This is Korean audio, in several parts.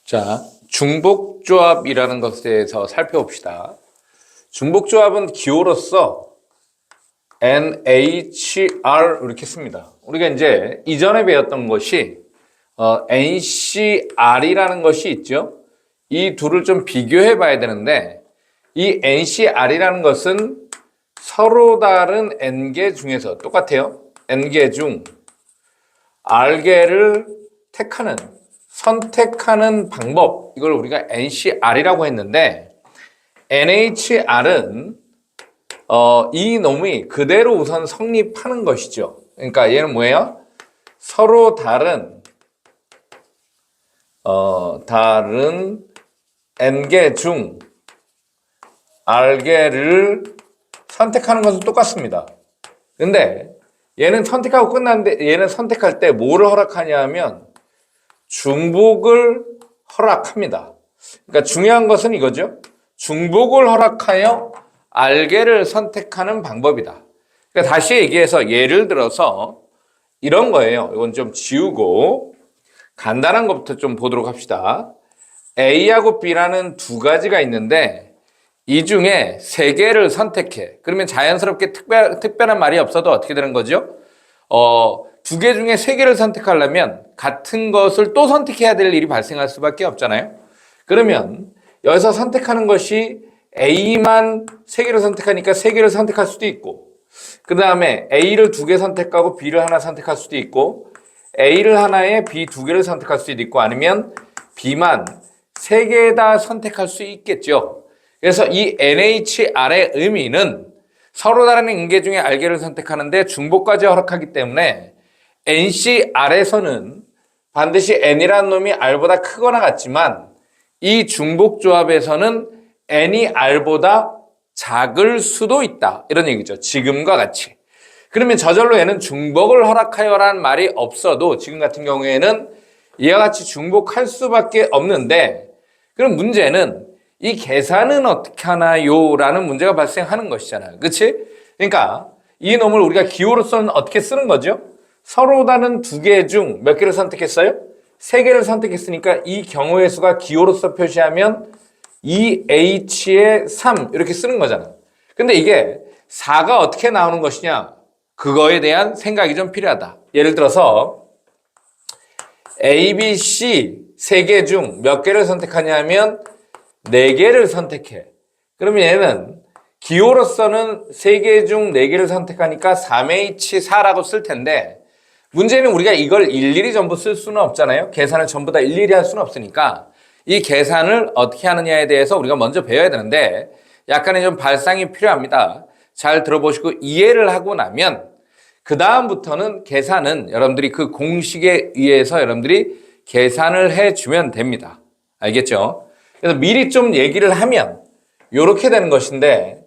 자, 중복조합이라는 것에 대해서 살펴봅시다. 중복조합은 기호로서 NHR 이렇게 씁니다. 우리가 이제 이전에 배웠던 것이 NCR이라는 것이 있죠. 이 둘을 좀 비교해 봐야 되는데 이 NCR이라는 것은 서로 다른 N개 중에서 똑같아요. N개 중 R개를 선택하는 방법, 이걸 우리가 NCR이라고 했는데 NHR은 이 놈이 그대로 우선 성립하는 것이죠. 그러니까 얘는 뭐예요? 서로 다른 N개 중 R개를 선택하는 것은 똑같습니다. 근데 얘는 선택하고 끝났는데 얘는 선택할 때 뭐를 허락하냐 하면 중복을 허락합니다. 그러니까 중요한 것은 이거죠. 중복을 허락하여 R개를 선택하는 방법이다. 그러니까 다시 얘기해서 예를 들어서 이런 거예요. 이건 좀 지우고 간단한 것부터 좀 보도록 합시다. A하고 B라는 두 가지가 있는데 이 중에 세 개를 선택해. 그러면 자연스럽게 특별한 말이 없어도 어떻게 되는 거죠? 두 개 중에 세 개를 선택하려면 같은 것을 또 선택해야 될 일이 발생할 수밖에 없잖아요. 그러면 여기서 선택하는 것이 A만 세 개를 선택하니까 세 개를 선택할 수도 있고, 그 다음에 A를 두 개 선택하고 B를 하나 선택할 수도 있고, A를 하나에 B 두 개를 선택할 수도 있고, 아니면 B만 세 개 다 선택할 수 있겠죠. 그래서 이 NHR의 의미는 서로 다른 N개 중에 R개를 선택하는데 중복까지 허락하기 때문에 NCR에서는 반드시 N이라는 놈이 R보다 크거나 같지만 이 중복조합에서는 N이 R보다 작을 수도 있다. 이런 얘기죠. 지금과 같이. 그러면 저절로 얘는 중복을 허락하여라는 말이 없어도 지금 같은 경우에는 이와 같이 중복할 수밖에 없는데, 그럼 문제는 이 계산은 어떻게 하나요? 라는 문제가 발생하는 것이잖아요. 그치? 그러니까 이 놈을 우리가 기호로서는 어떻게 쓰는 거죠? 서로 다른 두 개 중 몇 개를 선택했어요? 세 개를 선택했으니까 이 경우의 수가 기호로서 표시하면 2H의 3 이렇게 쓰는 거잖아. 근데 이게 4가 어떻게 나오는 것이냐? 그거에 대한 생각이 좀 필요하다. 예를 들어서 A, B, C 세 개 중 몇 개를 선택하냐면 네 개를 선택해. 그러면 얘는 기호로서는 세 개 중 네 개를 선택하니까 3H4라고 쓸 텐데 문제는 우리가 이걸 일일이 전부 쓸 수는 없잖아요. 계산을 전부 다 일일이 할 수는 없으니까 이 계산을 어떻게 하느냐에 대해서 우리가 먼저 배워야 되는데 약간의 좀 발상이 필요합니다. 잘 들어보시고 이해를 하고 나면 그 다음부터는 계산은 여러분들이 그 공식에 의해서 여러분들이 계산을 해주면 됩니다. 알겠죠? 그래서 미리 좀 얘기를 하면 이렇게 되는 것인데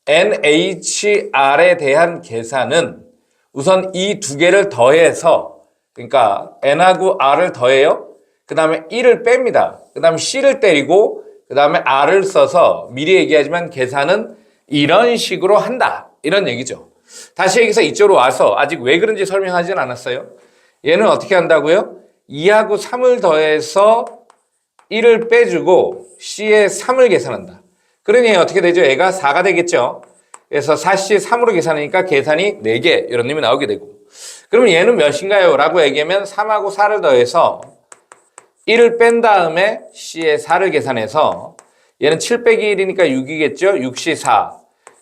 NHR에 대한 계산은 우선 이 두 개를 더해서, 그러니까 N하고 R을 더해요. 그 다음에 1을 뺍니다. 그 다음에 C를 때리고 그 다음에 R을 써서 미리 얘기하지만 계산은 이런 식으로 한다. 이런 얘기죠. 다시 여기서 이쪽으로 와서 아직 왜 그런지 설명하진 않았어요. 얘는 어떻게 한다고요? 2하고 3을 더해서 1을 빼주고 C에 3을 계산한다. 그러니 어떻게 되죠? 얘가 4가 되겠죠. 그래서 4C 3으로 계산하니까 계산이 4개 이런 놈이 나오게 되고, 그러면 얘는 몇인가요? 라고 얘기하면 3하고 4를 더해서 1을 뺀 다음에 C에 4를 계산해서 얘는 7 빼기 1이니까 6이겠죠? 6C4.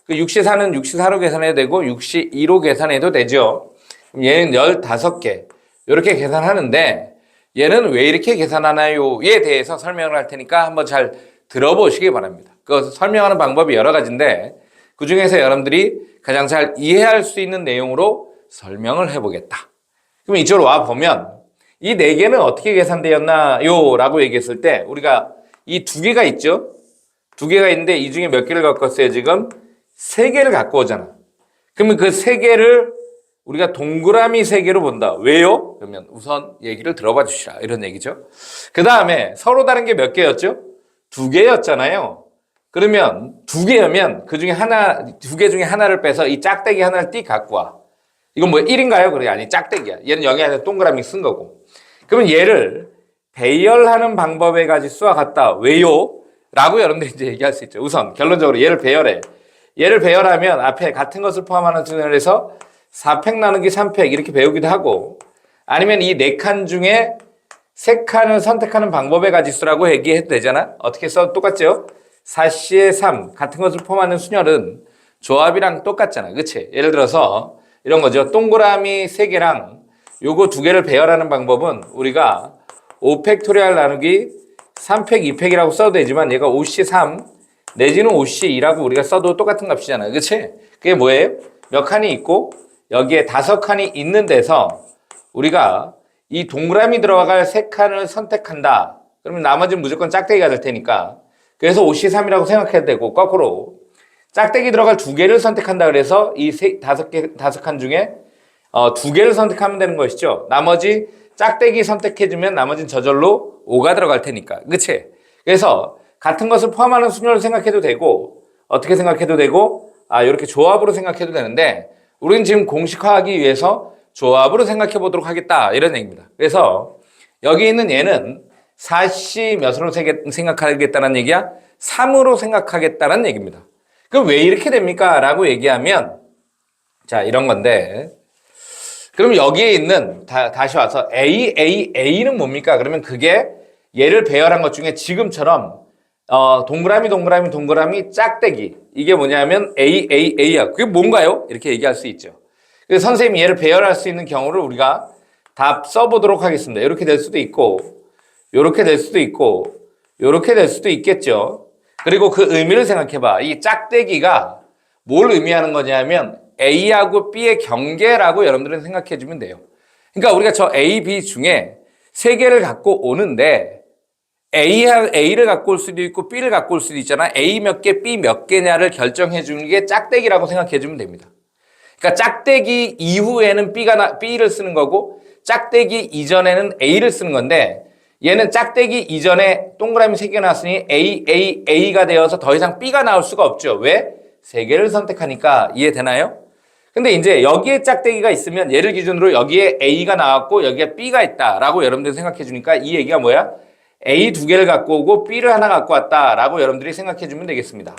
그 6C4는 6C4로 계산해도 되고 6C2로 계산해도 되죠. 얘는 15개 이렇게 계산하는데 얘는 왜 이렇게 계산하나요?에 대해서 설명을 할 테니까 한번 잘 들어보시기 바랍니다. 그 설명하는 방법이 여러 가지인데 그 중에서 여러분들이 가장 잘 이해할 수 있는 내용으로 설명을 해보겠다. 그럼 이쪽으로 와 보면 이 네 개는 어떻게 계산되었나요? 라고 얘기했을 때 우리가 이 두 개가 있죠? 두 개가 있는데 이 중에 몇 개를 갖고 왔어요? 지금 세 개를 갖고 오잖아. 그러면 그 세 개를 우리가 동그라미 세 개로 본다. 왜요? 그러면 우선 얘기를 들어봐 주시라. 이런 얘기죠. 그 다음에 서로 다른 게 몇 개였죠? 두 개였잖아요. 그러면 두 개면 그 중에 두 개 중에 하나를 빼서 이 짝대기 하나를 띡 갖고 와. 이건 뭐 1인가요? 그래, 아니 짝대기야. 얘는 여기 안에 동그라미 쓴 거고. 그러면 얘를 배열하는 방법의 가지수와 같다. 왜요? 라고 여러분들이 이제 얘기할 수 있죠. 우선 결론적으로 얘를 배열해. 얘를 배열하면 앞에 같은 것을 포함하는 수를 해서 4팩 나누기 3팩 이렇게 배우기도 하고, 아니면 이 4칸 중에 3칸을 선택하는 방법의 가지수라고 얘기해도 되잖아. 어떻게 써? 똑같죠? 4C의 3 같은 것을 포함하는 순열은 조합이랑 똑같잖아. 그치? 예를 들어서 이런 거죠. 동그라미 3개랑 요거 2개를 배열하는 방법은 우리가 5팩토리얼 나누기 3팩 2팩이라고 써도 되지만 얘가 5C3 내지는 5C2라고 우리가 써도 똑같은 값이잖아. 그치? 그게 뭐예요? 몇 칸이 있고 여기에 5칸이 있는 데서 우리가 이 동그라미 들어갈 3칸을 선택한다. 그러면 나머지는 무조건 짝대기가 될 테니까. 그래서 5C3이라고 생각해도 되고, 거꾸로 짝대기 들어갈 2개를 선택한다 그래서 이 5칸 중에 2개를 선택하면 되는 것이죠. 나머지 짝대기 선택해주면 나머지는 저절로 5가 들어갈 테니까. 그치? 그래서 같은 것을 포함하는 순열을 생각해도 되고, 어떻게 생각해도 되고, 이렇게 조합으로 생각해도 되는데, 우리는 지금 공식화하기 위해서 조합으로 생각해 보도록 하겠다. 이런 얘기입니다. 그래서 여기 있는 얘는 4C 몇으로 생각하겠다는 얘기야? 3으로 생각하겠다는 얘기입니다. 그럼 왜 이렇게 됩니까? 라고 얘기하면, 자, 이런 건데, 그럼 여기에 있는, 다시 와서 A는 뭡니까? 그러면 그게 얘를 배열한 것 중에 지금처럼, 동그라미, 짝대기. 이게 뭐냐면 A야. 그게 뭔가요? 이렇게 얘기할 수 있죠. 그래서 선생님이 얘를 배열할 수 있는 경우를 우리가 다 써보도록 하겠습니다. 이렇게 될 수도 있고, 이렇게 될 수도 있고, 이렇게 될 수도 있겠죠. 그리고 그 의미를 생각해봐. 이 짝대기가 뭘 의미하는 거냐면 A하고 B의 경계라고 여러분들은 생각해주면 돼요. 그러니까 우리가 저 A, B 중에 3개를 갖고 오는데 A를 갖고 올 수도 있고 B를 갖고 올 수도 있잖아. A 몇 개, B 몇 개냐를 결정해 주는 게 짝대기라고 생각해 주면 됩니다. 그러니까 짝대기 이후에는 B를 쓰는 거고 짝대기 이전에는 A를 쓰는 건데 얘는 짝대기 이전에 동그라미 3개 나왔으니 A가 되어서 더 이상 B가 나올 수가 없죠. 왜? 3개를 선택하니까. 이해되나요? 근데 이제 여기에 짝대기가 있으면 얘를 기준으로 여기에 A가 나왔고 여기에 B가 있다라고 여러분들이 생각해 주니까 이 얘기가 뭐야? A 2개를 갖고 오고 B를 하나 갖고 왔다라고 여러분들이 생각해 주면 되겠습니다.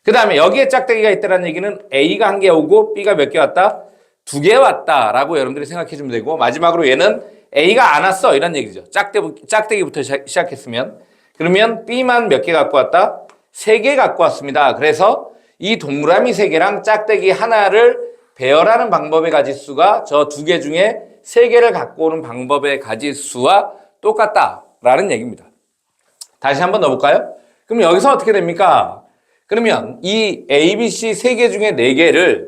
그 다음에 여기에 짝대기가 있다는 얘기는 A가 1개 오고 B가 몇 개 왔다? 2개 왔다라고 여러분들이 생각해 주면 되고, 마지막으로 얘는 A가 안 왔어 이런 얘기죠. 짝대기부터 시작했으면. 그러면 B만 몇 개 갖고 왔다? 3개 갖고 왔습니다. 그래서 이 동그라미 3개랑 짝대기 하나를 배열하는 방법의 가지수가 저 2개 중에 3개를 갖고 오는 방법의 가지수와 똑같다라는 얘기입니다. 다시 한번 넣어볼까요? 그럼 여기서 어떻게 됩니까? 그러면 이 A, B, C 3개 중에 4개를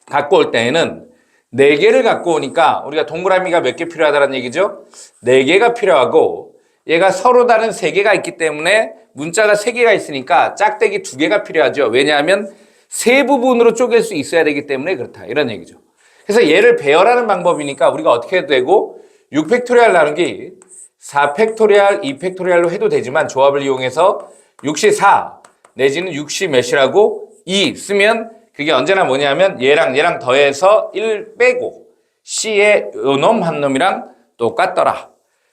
갖고 올 때에는 4개를 갖고 오니까 우리가 동그라미가 몇 개 필요하다는 얘기죠? 4개가 필요하고 얘가 서로 다른 3개가 있기 때문에 문자가 3개가 있으니까 짝대기 2개가 필요하죠. 왜냐하면 세 부분으로 쪼갤 수 있어야 되기 때문에 그렇다. 이런 얘기죠. 그래서 얘를 배열하는 방법이니까 우리가 어떻게 해도 되고 6팩토리얼 나누기 4팩토리얼, 2팩토리얼로 해도 되지만 조합을 이용해서 6시 4 내지는 6시 몇이라고 2 쓰면 그게 언제나 뭐냐면 얘랑 더해서 1 빼고 C의 요놈 한 놈이랑 똑같더라.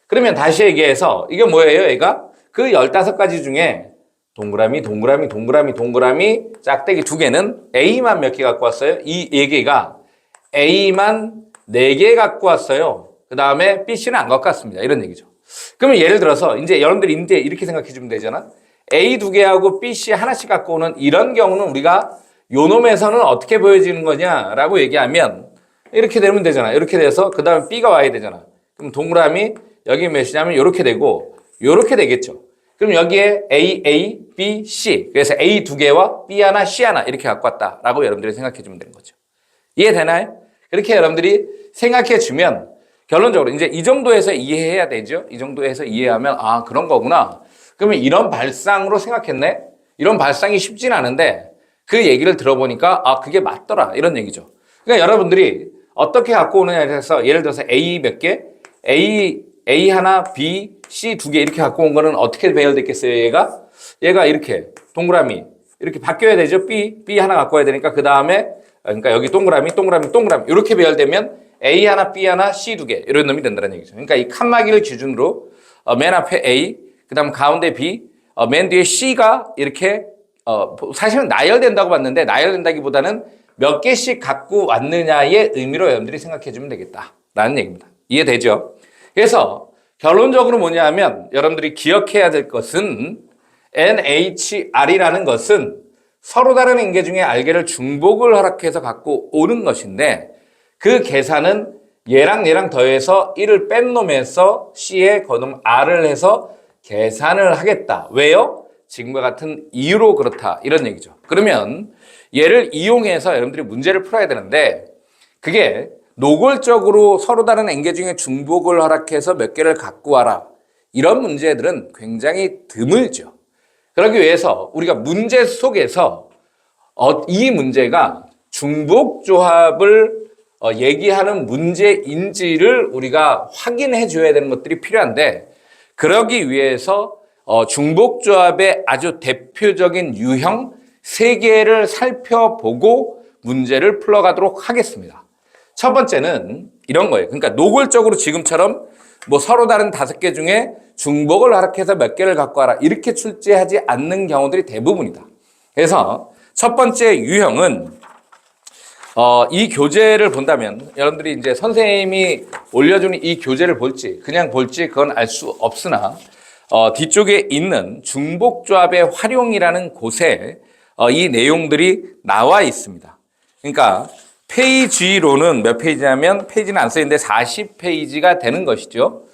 그러면 다시 얘기해서 이게 뭐예요? 얘가 그 15가지 중에 동그라미 짝대기 2개는 A만 몇 개 갖고 왔어요? 이 4개가 A만 4개 갖고 왔어요. 그 다음에 B, C는 안 갖고 왔습니다. 이런 얘기죠. 그러면 예를 들어서 이제 여러분들이 이제 이렇게 생각해 주면 되잖아. A 2개하고 B, C 하나씩 갖고 오는 이런 경우는 우리가 요놈에서는 어떻게 보여지는 거냐라고 얘기하면 이렇게 되면 되잖아. 이렇게 돼서 그 다음에 B가 와야 되잖아. 그럼 동그라미 여기 몇이냐면 이렇게 되고 이렇게 되겠죠. 그럼 여기에 A, B, C 그래서 A 2개와 B 하나, C 하나 이렇게 갖고 왔다라고 여러분들이 생각해 주면 되는 거죠. 이해되나요? 그렇게 여러분들이 생각해 주면 결론적으로 이제 이 정도에서 이해해야 되죠. 이 정도에서 이해하면 그런 거구나. 그러면 이런 발상으로 생각했네. 이런 발상이 쉽진 않은데 그 얘기를 들어보니까 그게 맞더라 이런 얘기죠. 그러니까 여러분들이 어떻게 갖고 오느냐에 대해서 예를 들어서 A 몇 개, A 하나, B, C 2개 이렇게 갖고 온 거는 어떻게 배열됐겠어요? 얘가 이렇게 동그라미 이렇게 바뀌어야 되죠. B 하나 갖고 와야 되니까 그 다음에 그러니까 여기 동그라미 이렇게 배열되면 A 하나, B 하나, C 2개 이런 놈이 된다는 얘기죠. 그러니까 이 칸막이를 기준으로 맨 앞에 A, 그 다음 가운데 B, 맨 뒤에 C가 이렇게 사실은 나열된다고 봤는데 나열된다기보다는 몇 개씩 갖고 왔느냐의 의미로 여러분들이 생각해 주면 되겠다라는 얘기입니다. 이해되죠? 그래서 결론적으로 뭐냐면 여러분들이 기억해야 될 것은 NHR이라는 것은 서로 다른 인계 중에 알게를 중복을 허락해서 갖고 오는 것인데 그 계산은 얘랑 더해서 1을 뺀 놈에서 C에 거듭 R을 해서 계산을 하겠다. 왜요? 지금과 같은 이유로 그렇다. 이런 얘기죠. 그러면 얘를 이용해서 여러분들이 문제를 풀어야 되는데 그게 노골적으로 서로 다른 인계 중에 중복을 허락해서 몇 개를 갖고 와라. 이런 문제들은 굉장히 드물죠. 그러기 위해서 우리가 문제 속에서 이 문제가 중복조합을 얘기하는 문제인지를 우리가 확인해 줘야 되는 것들이 필요한데 그러기 위해서 중복조합의 아주 대표적인 유형 3개를 살펴보고 문제를 풀어가도록 하겠습니다. 첫 번째는 이런 거예요. 그러니까 노골적으로 지금처럼 뭐 서로 다른 5개 중에 중복을 허락해서 몇 개를 갖고 와라 이렇게 출제하지 않는 경우들이 대부분이다. 그래서 첫 번째 유형은 이 교재를 본다면 여러분들이 이제 선생님이 올려주는 이 교재를 볼지 그냥 볼지 그건 알 수 없으나 뒤쪽에 있는 중복조합의 활용이라는 곳에 이 내용들이 나와 있습니다. 그러니까 페이지로는 몇 페이지냐면 페이지는 안 써있는데 40페이지가 되는 것이죠.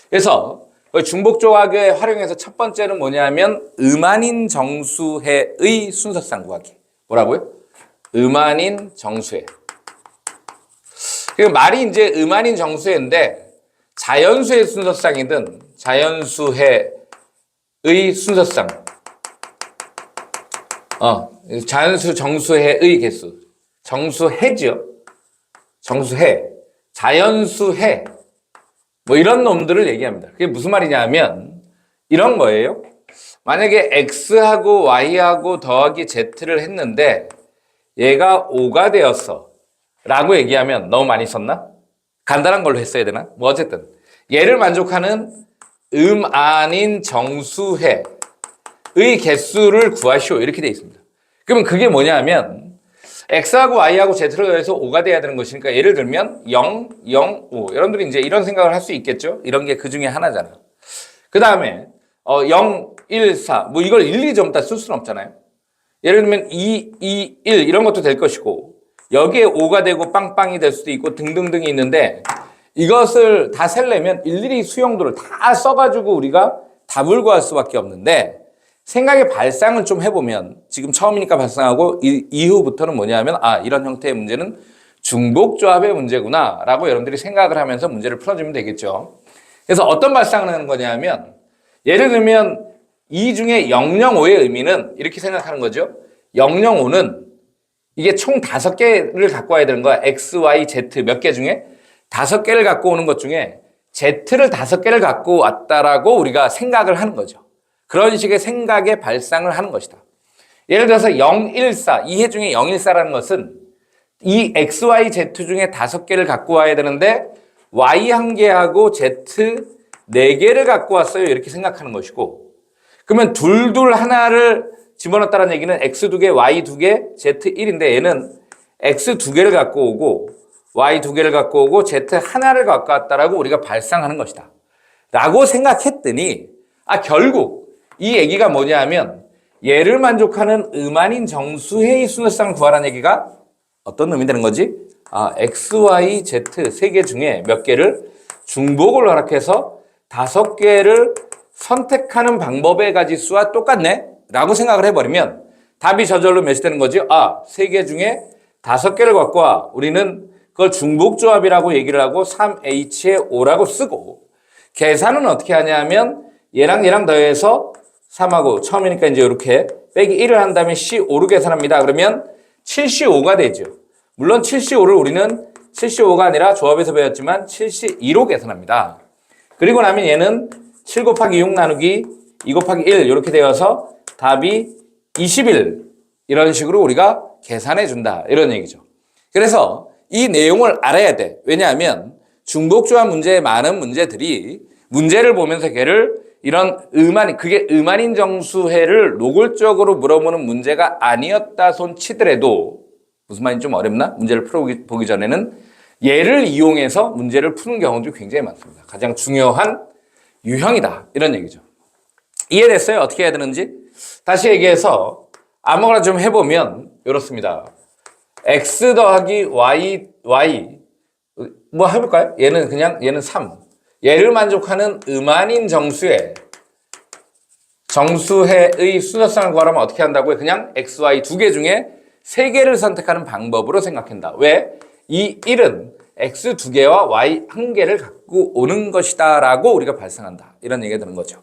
그래서 중복조합의 활용에서 첫 번째는 뭐냐면 음한인 정수해의 순서상 구하기. 뭐라고요? 음한인 정수해. 말이 이제 음한인 정수해인데 자연수의 순서상이든 자연수해의 순서상. 자연수 정수해의 개수. 정수해죠. 정수해. 자연수해. 뭐 이런 놈들을 얘기합니다. 그게 무슨 말이냐 하면 이런 거예요. 만약에 X하고 Y하고 더하기 Z를 했는데 얘가 5가 되었어 라고 얘기하면 너무 많이 썼나? 간단한 걸로 했어야 되나? 뭐 어쨌든 얘를 만족하는 음안인 정수해의 개수를 구하시오 이렇게 돼 있습니다. 그러면 그게 뭐냐 하면 X하고 Y하고 Z를 더해서 5가 돼야 되는 것이니까 예를 들면 0, 0, 5 여러분들이 이제 이런 생각을 할 수 있겠죠? 이런 게 그 중에 하나잖아요. 그 다음에 0, 1, 4 뭐 이걸 1, 2 전부 다 쓸 수는 없잖아요. 예를 들면 2, 2, 1 이런 것도 될 것이고 여기에 5가 되고 빵빵이 될 수도 있고 등등등이 있는데 이것을 다 셀려면 일일이 수용도를 다 써가지고 우리가 답을 구할 수밖에 없는데 생각의 발상을 좀 해보면 지금 처음이니까 발상하고 이후부터는 뭐냐 하면 이런 형태의 문제는 중복조합의 문제구나 라고 여러분들이 생각을 하면서 문제를 풀어주면 되겠죠. 그래서 어떤 발상을 하는 거냐 하면 예를 들면 이 중에 005의 의미는 이렇게 생각하는 거죠. 005는 이게 총 5개를 갖고 와야 되는 거야. X, Y, Z 몇 개 중에 5개를 갖고 오는 것 중에 Z를 5개를 갖고 왔다라고 우리가 생각을 하는 거죠. 그런 식의 생각의 발상을 하는 것이다. 예를 들어서 014, 이 해 중에 014라는 것은 이 X, Y, Z 중에 5개를 갖고 와야 되는데 Y 1개하고 Z 4개를 갖고 왔어요. 이렇게 생각하는 것이고 그러면 둘 하나를 집어넣었다는 얘기는 X 2개, Y 2개, Z 1인데 얘는 X 2개를 갖고 오고 Y 2개를 갖고 오고 Z 하나를 갖고 왔다라고 우리가 발상하는 것이다. 라고 생각했더니 결국 이 얘기가 뭐냐 하면 얘를 만족하는 음한인 정수해의 순서상을 구하라는 얘기가 어떤 의미 되는 거지? X, Y, Z 3개 중에 몇 개를 중복을 허락해서 5개를 선택하는 방법의 가지수와 똑같네? 라고 생각을 해버리면 답이 저절로 몇이 되는 거지? 3개 중에 5개를 갖고 와. 우리는 그걸 중복조합이라고 얘기를 하고 3H에 5라고 쓰고 계산은 어떻게 하냐 하면 얘랑 더해서 3하고 처음이니까 이제 이렇게 빼기 1을 한 다음에 C5로 계산합니다. 그러면 7C5가 되죠. 물론 7C5를 우리는 7C5가 아니라 조합에서 배웠지만 7C2로 계산합니다. 그리고 나면 얘는 7 곱하기 6 나누기 2 곱하기 1 이렇게 되어서 답이 21 이런 식으로 우리가 계산해 준다 이런 얘기죠. 그래서 이 내용을 알아야 돼. 왜냐하면 중복조합 문제의 많은 문제들이 문제를 보면서 걔를 이런 그게 음한인 정수해를 노골적으로 물어보는 문제가 아니었다 손 치더라도 무슨 말인지 좀 어렵나? 문제를 풀어보기 전에는 얘를 이용해서 문제를 푸는 경우도 굉장히 많습니다. 가장 중요한 유형이다. 이런 얘기죠. 이해됐어요? 어떻게 해야 되는지? 다시 얘기해서 아무거나 좀 해보면 이렇습니다. x 더하기 y 뭐 해볼까요? 얘는 3. 얘를 만족하는 음한인 정수해의 순서상을 구하려면 어떻게 한다고요? 그냥 x, y 두 개 중에 세 개를 선택하는 방법으로 생각한다. 왜? 이 1은 x 두 개와 y 한 개를 갖고 오는 것이다 라고 우리가 발생한다. 이런 얘기가 되는 거죠.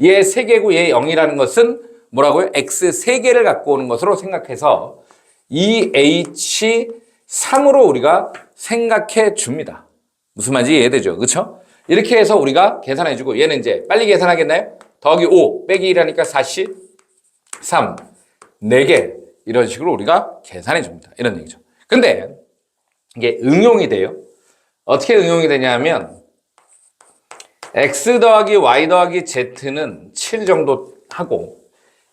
얘 3개고 얘 0이라는 것은 뭐라고요? x 3개를 갖고 오는 것으로 생각해서 2h3으로 우리가 생각해 줍니다. 무슨 말인지 이해되죠? 그렇죠? 이렇게 해서 우리가 계산해 주고 얘는 이제 빨리 계산하겠나요? 더하기 5 빼기 1하니까 4시 3 4개 이런 식으로 우리가 계산해 줍니다. 이런 얘기죠. 근데 이게 응용이 돼요. 어떻게 응용이 되냐면 x 더하기 y 더하기 z는 7 정도 하고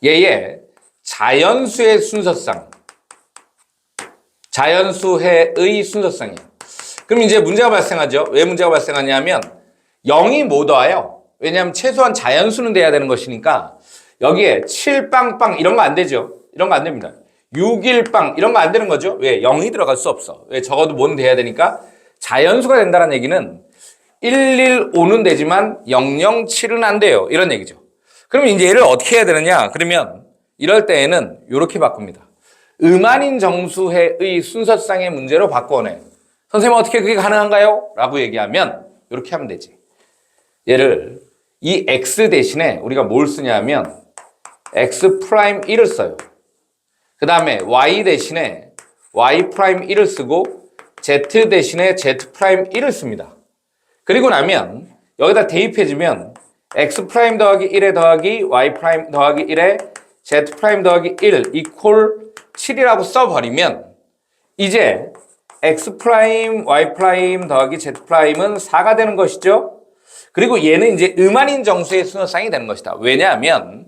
얘의 자연수의 순서상 자연수해의 순서상이에요. 그럼 이제 문제가 발생하죠. 왜 문제가 발생하냐면 0이 못 와요. 왜냐하면 최소한 자연수는 돼야 되는 것이니까 여기에 7빵빵 이런 거 안 되죠. 이런 거 안 됩니다. 6일빵 이런 거 안 되는 거죠. 왜? 0이 들어갈 수 없어. 왜? 적어도 뭐는 돼야 되니까 자연수가 된다는 얘기는 115는 되지만 007은 안 돼요. 이런 얘기죠. 그럼 이제 얘를 어떻게 해야 되느냐? 그러면 이럴 때에는 이렇게 바꿉니다. 음한인 정수해의 순서상의 문제로 바꿔내. 선생님 어떻게 그게 가능한가요? 라고 얘기하면 이렇게 하면 되지. 얘를 이 x 대신에 우리가 뭘 쓰냐면 x'1을 써요. 그 다음에 y 대신에 y'1을 쓰고 z 대신에 z'1을 씁니다. 그리고 나면 여기다 대입해주면 x' 더하기 1에 더하기 y' 더하기 1에 z' 더하기 1 이퀄 7이라고 써버리면 이제 x', y' 더하기 z'은 4가 되는 것이죠. 그리고 얘는 이제 음한인 정수의 순서상이 되는 것이다. 왜냐하면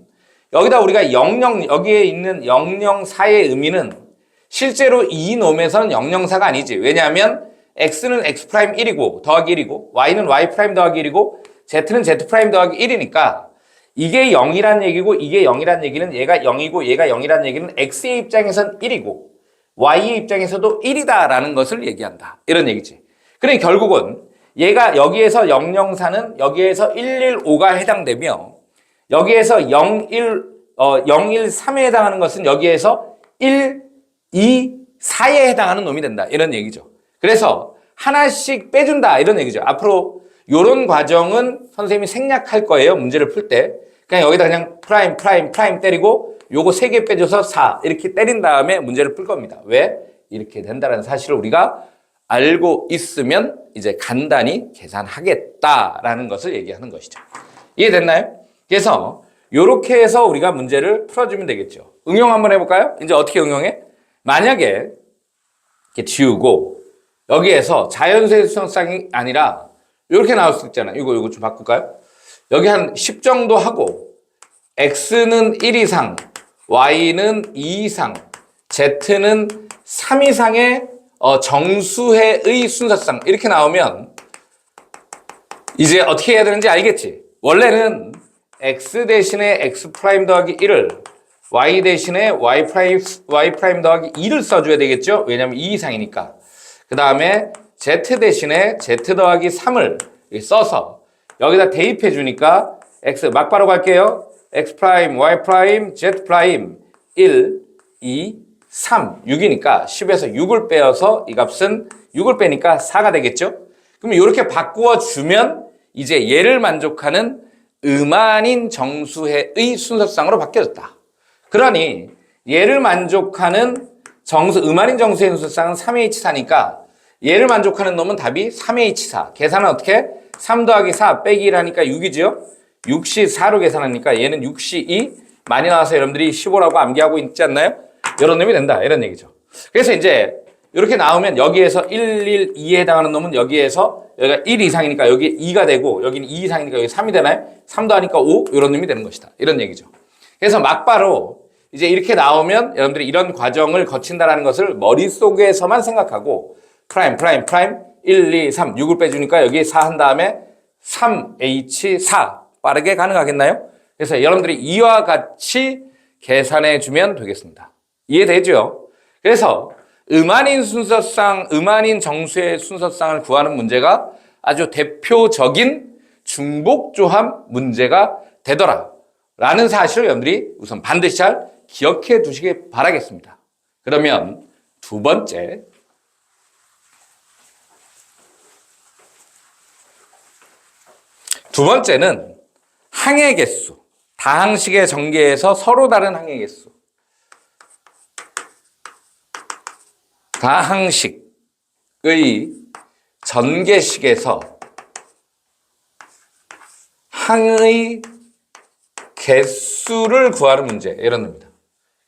여기다 우리가 여기에 있는 004의 의미는 실제로 이 놈에서는 004가 아니지. 왜냐하면 x는 x'1이고 더하기 1이고 y는 y' 더하기 1이고 z는 z' 더하기 1이니까 이게 0이란 얘기고 이게 0이란 얘기는 얘가 0이고 얘가 0이란 얘기는 x의 입장에선 1이고 y의 입장에서도 1이다라는 것을 얘기한다. 이런 얘기지. 그러니까 결국은 얘가 여기에서 004는 여기에서 115가 해당되며 여기에서 013에 해당하는 것은 여기에서 1, 2, 4에 해당하는 놈이 된다. 이런 얘기죠. 그래서 하나씩 빼준다. 이런 얘기죠. 앞으로 이런 과정은 선생님이 생략할 거예요. 문제를 풀 때. 그냥 여기다 그냥 프라임 때리고 요거 3개 빼줘서 4 이렇게 때린 다음에 문제를 풀 겁니다. 왜? 이렇게 된다는 사실을 우리가 알고 있으면 이제 간단히 계산하겠다라는 것을 얘기하는 것이죠. 이해됐나요? 그래서 이렇게 해서 우리가 문제를 풀어주면 되겠죠. 응용 한번 해볼까요? 이제 어떻게 응용해? 만약에 이렇게 지우고 여기에서 자연수의 수성상이 아니라 이렇게 나올 수 있잖아요. 이거 좀 바꿀까요? 여기 한 10 정도 하고 x는 1 이상, y는 2 이상, z는 3 이상의 정수해의 순서상 이렇게 나오면 이제 어떻게 해야 되는지 알겠지? 원래는 x 대신에 x' 더하기 1을 y 대신에 y' 더하기 2를 써줘야 되겠죠? 왜냐하면 2 이상이니까. 그 다음에 z 대신에 z 더하기 3을 써서 여기다 대입해 주니까 x 막바로 갈게요. x', y', z' 1, 2, 3, 6이니까 10에서 6을 빼어서 이 값은 6을 빼니까 4가 되겠죠? 그럼 이렇게 바꾸어 주면 이제 얘를 만족하는 음한인 정수해의 순서상으로 바뀌어졌다. 그러니 얘를 만족하는 음한인 정수의 순서상은 3H4니까 얘를 만족하는 놈은 답이 3H4. 계산은 어떻게? 3 더하기 4 빼기 1 하니까 6이죠? 6시 4로 계산하니까 얘는 6시 2 많이 나와서 여러분들이 15라고 암기하고 있지 않나요? 이런 놈이 된다. 이런 얘기죠. 그래서 이제 이렇게 나오면 여기에서 1, 1, 2에 해당하는 놈은 여기에서 여기가 1 이상이니까 여기 2가 되고 여기는 2 이상이니까 여기 3이 되나요? 3 더하니까 5 이런 놈이 되는 것이다. 이런 얘기죠. 그래서 막바로 이제 이렇게 나오면 여러분들이 이런 과정을 거친다라는 것을 머릿속에서만 생각하고 프라임 1, 2, 3, 6을 빼주니까 여기 4 한 다음에 3H4 빠르게 가능하겠나요? 그래서 여러분들이 이와 같이 계산해 주면 되겠습니다. 이해되죠? 그래서 음한인 순서상, 음한인 정수의 순서상을 구하는 문제가 아주 대표적인 중복조합 문제가 되더라 라는 사실을 여러분들이 우선 반드시 잘 기억해 두시기 바라겠습니다. 그러면 두 번째는 항의 개수. 다항식의 전개에서 서로 다른 항의 개수. 다항식의 전개식에서 항의 개수를 구하는 문제. 이런 겁니다.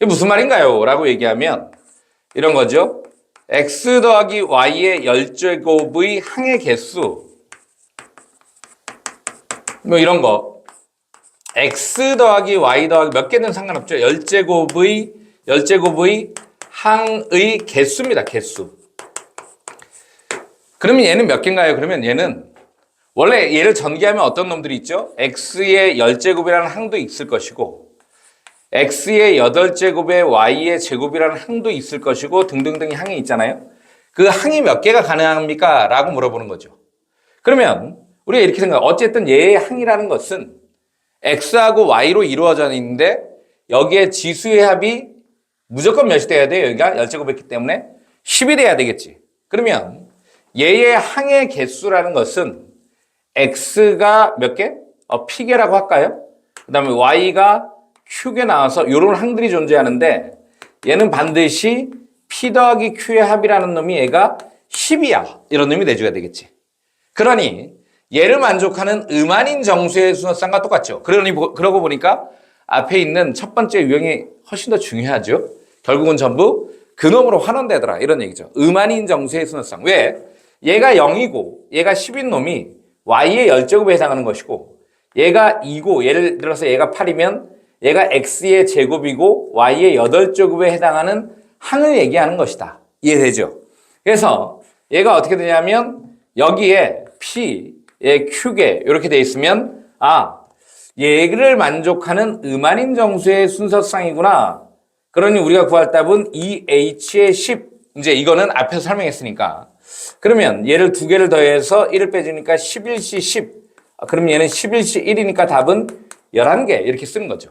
이게 무슨 말인가요? 라고 얘기하면 이런 거죠. x 더하기 y의 열제곱의 항의 개수. 뭐 이런 거. x 더하기 y 더하기 몇 개든 상관없죠. 열제곱의 항의 개수입니다. 개수. 그러면 얘는 몇 개인가요? 그러면 얘는 원래 얘를 전개하면 어떤 놈들이 있죠? x의 열제곱이라는 항도 있을 것이고 x의 8제곱에 y의 제곱이라는 항도 있을 것이고 등등등의 항이 있잖아요. 그 항이 몇 개가 가능합니까? 라고 물어보는 거죠. 그러면 우리가 이렇게 생각해요. 어쨌든 얘의 항이라는 것은 x하고 y로 이루어져 있는데 여기에 지수의 합이 무조건 몇이 돼야 돼요? 여기가 열제곱했기 때문에 10이 돼야 되겠지. 그러면 얘의 항의 개수라는 것은 x가 몇 개? p개라고 할까요? 그 다음에 y가 q개 나와서 이런 항들이 존재하는데 얘는 반드시 p 더하기 q의 합이라는 놈이 얘가 10이야. 이런 놈이 내줘야 되겠지. 그러니 얘를 만족하는 음한인 정수의 순서상과 똑같죠. 그러고 보니까 앞에 있는 첫 번째 유형이 훨씬 더 중요하죠. 결국은 전부 그놈으로 환원되더라. 이런 얘기죠. 음한인 정수의 순서상. 왜? 얘가 0이고 얘가 10인 놈이 y의 열제곱에 해당하는 것이고 얘가 2고 예를 들어서 얘가 8이면 얘가 x의 제곱이고 y의 8제곱에 해당하는 항을 얘기하는 것이다. 이해되죠? 그래서 얘가 어떻게 되냐면 여기에 p, 얘 q개 이렇게 돼 있으면 얘를 만족하는 음한인 정수의 순서상이구나. 그러니 우리가 구할 답은 2h의 10. 이제 이거는 앞에서 설명했으니까. 그러면 얘를 두 개를 더해서 1을 빼주니까 11시 10. 그럼 얘는 11시 1이니까 답은 11개 이렇게 쓰는 거죠.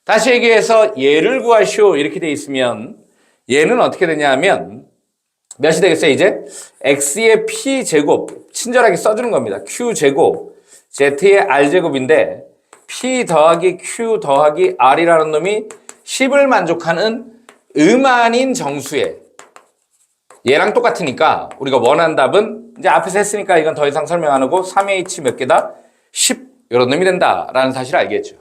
다시 얘기해서 얘를 구하시오 이렇게 돼 있으면 얘는 어떻게 되냐 하면 몇이 되겠어요 이제? x의 p제곱 친절하게 써주는 겁니다. q제곱 z의 r제곱인데 p 더하기 q 더하기 r이라는 놈이 10을 만족하는 음한인 정수의 얘랑 똑같으니까 우리가 원하는 답은 이제 앞에서 했으니까 이건 더 이상 설명 안 하고 3h 몇 개다? 10 이런 놈이 된다라는 사실을 알겠죠.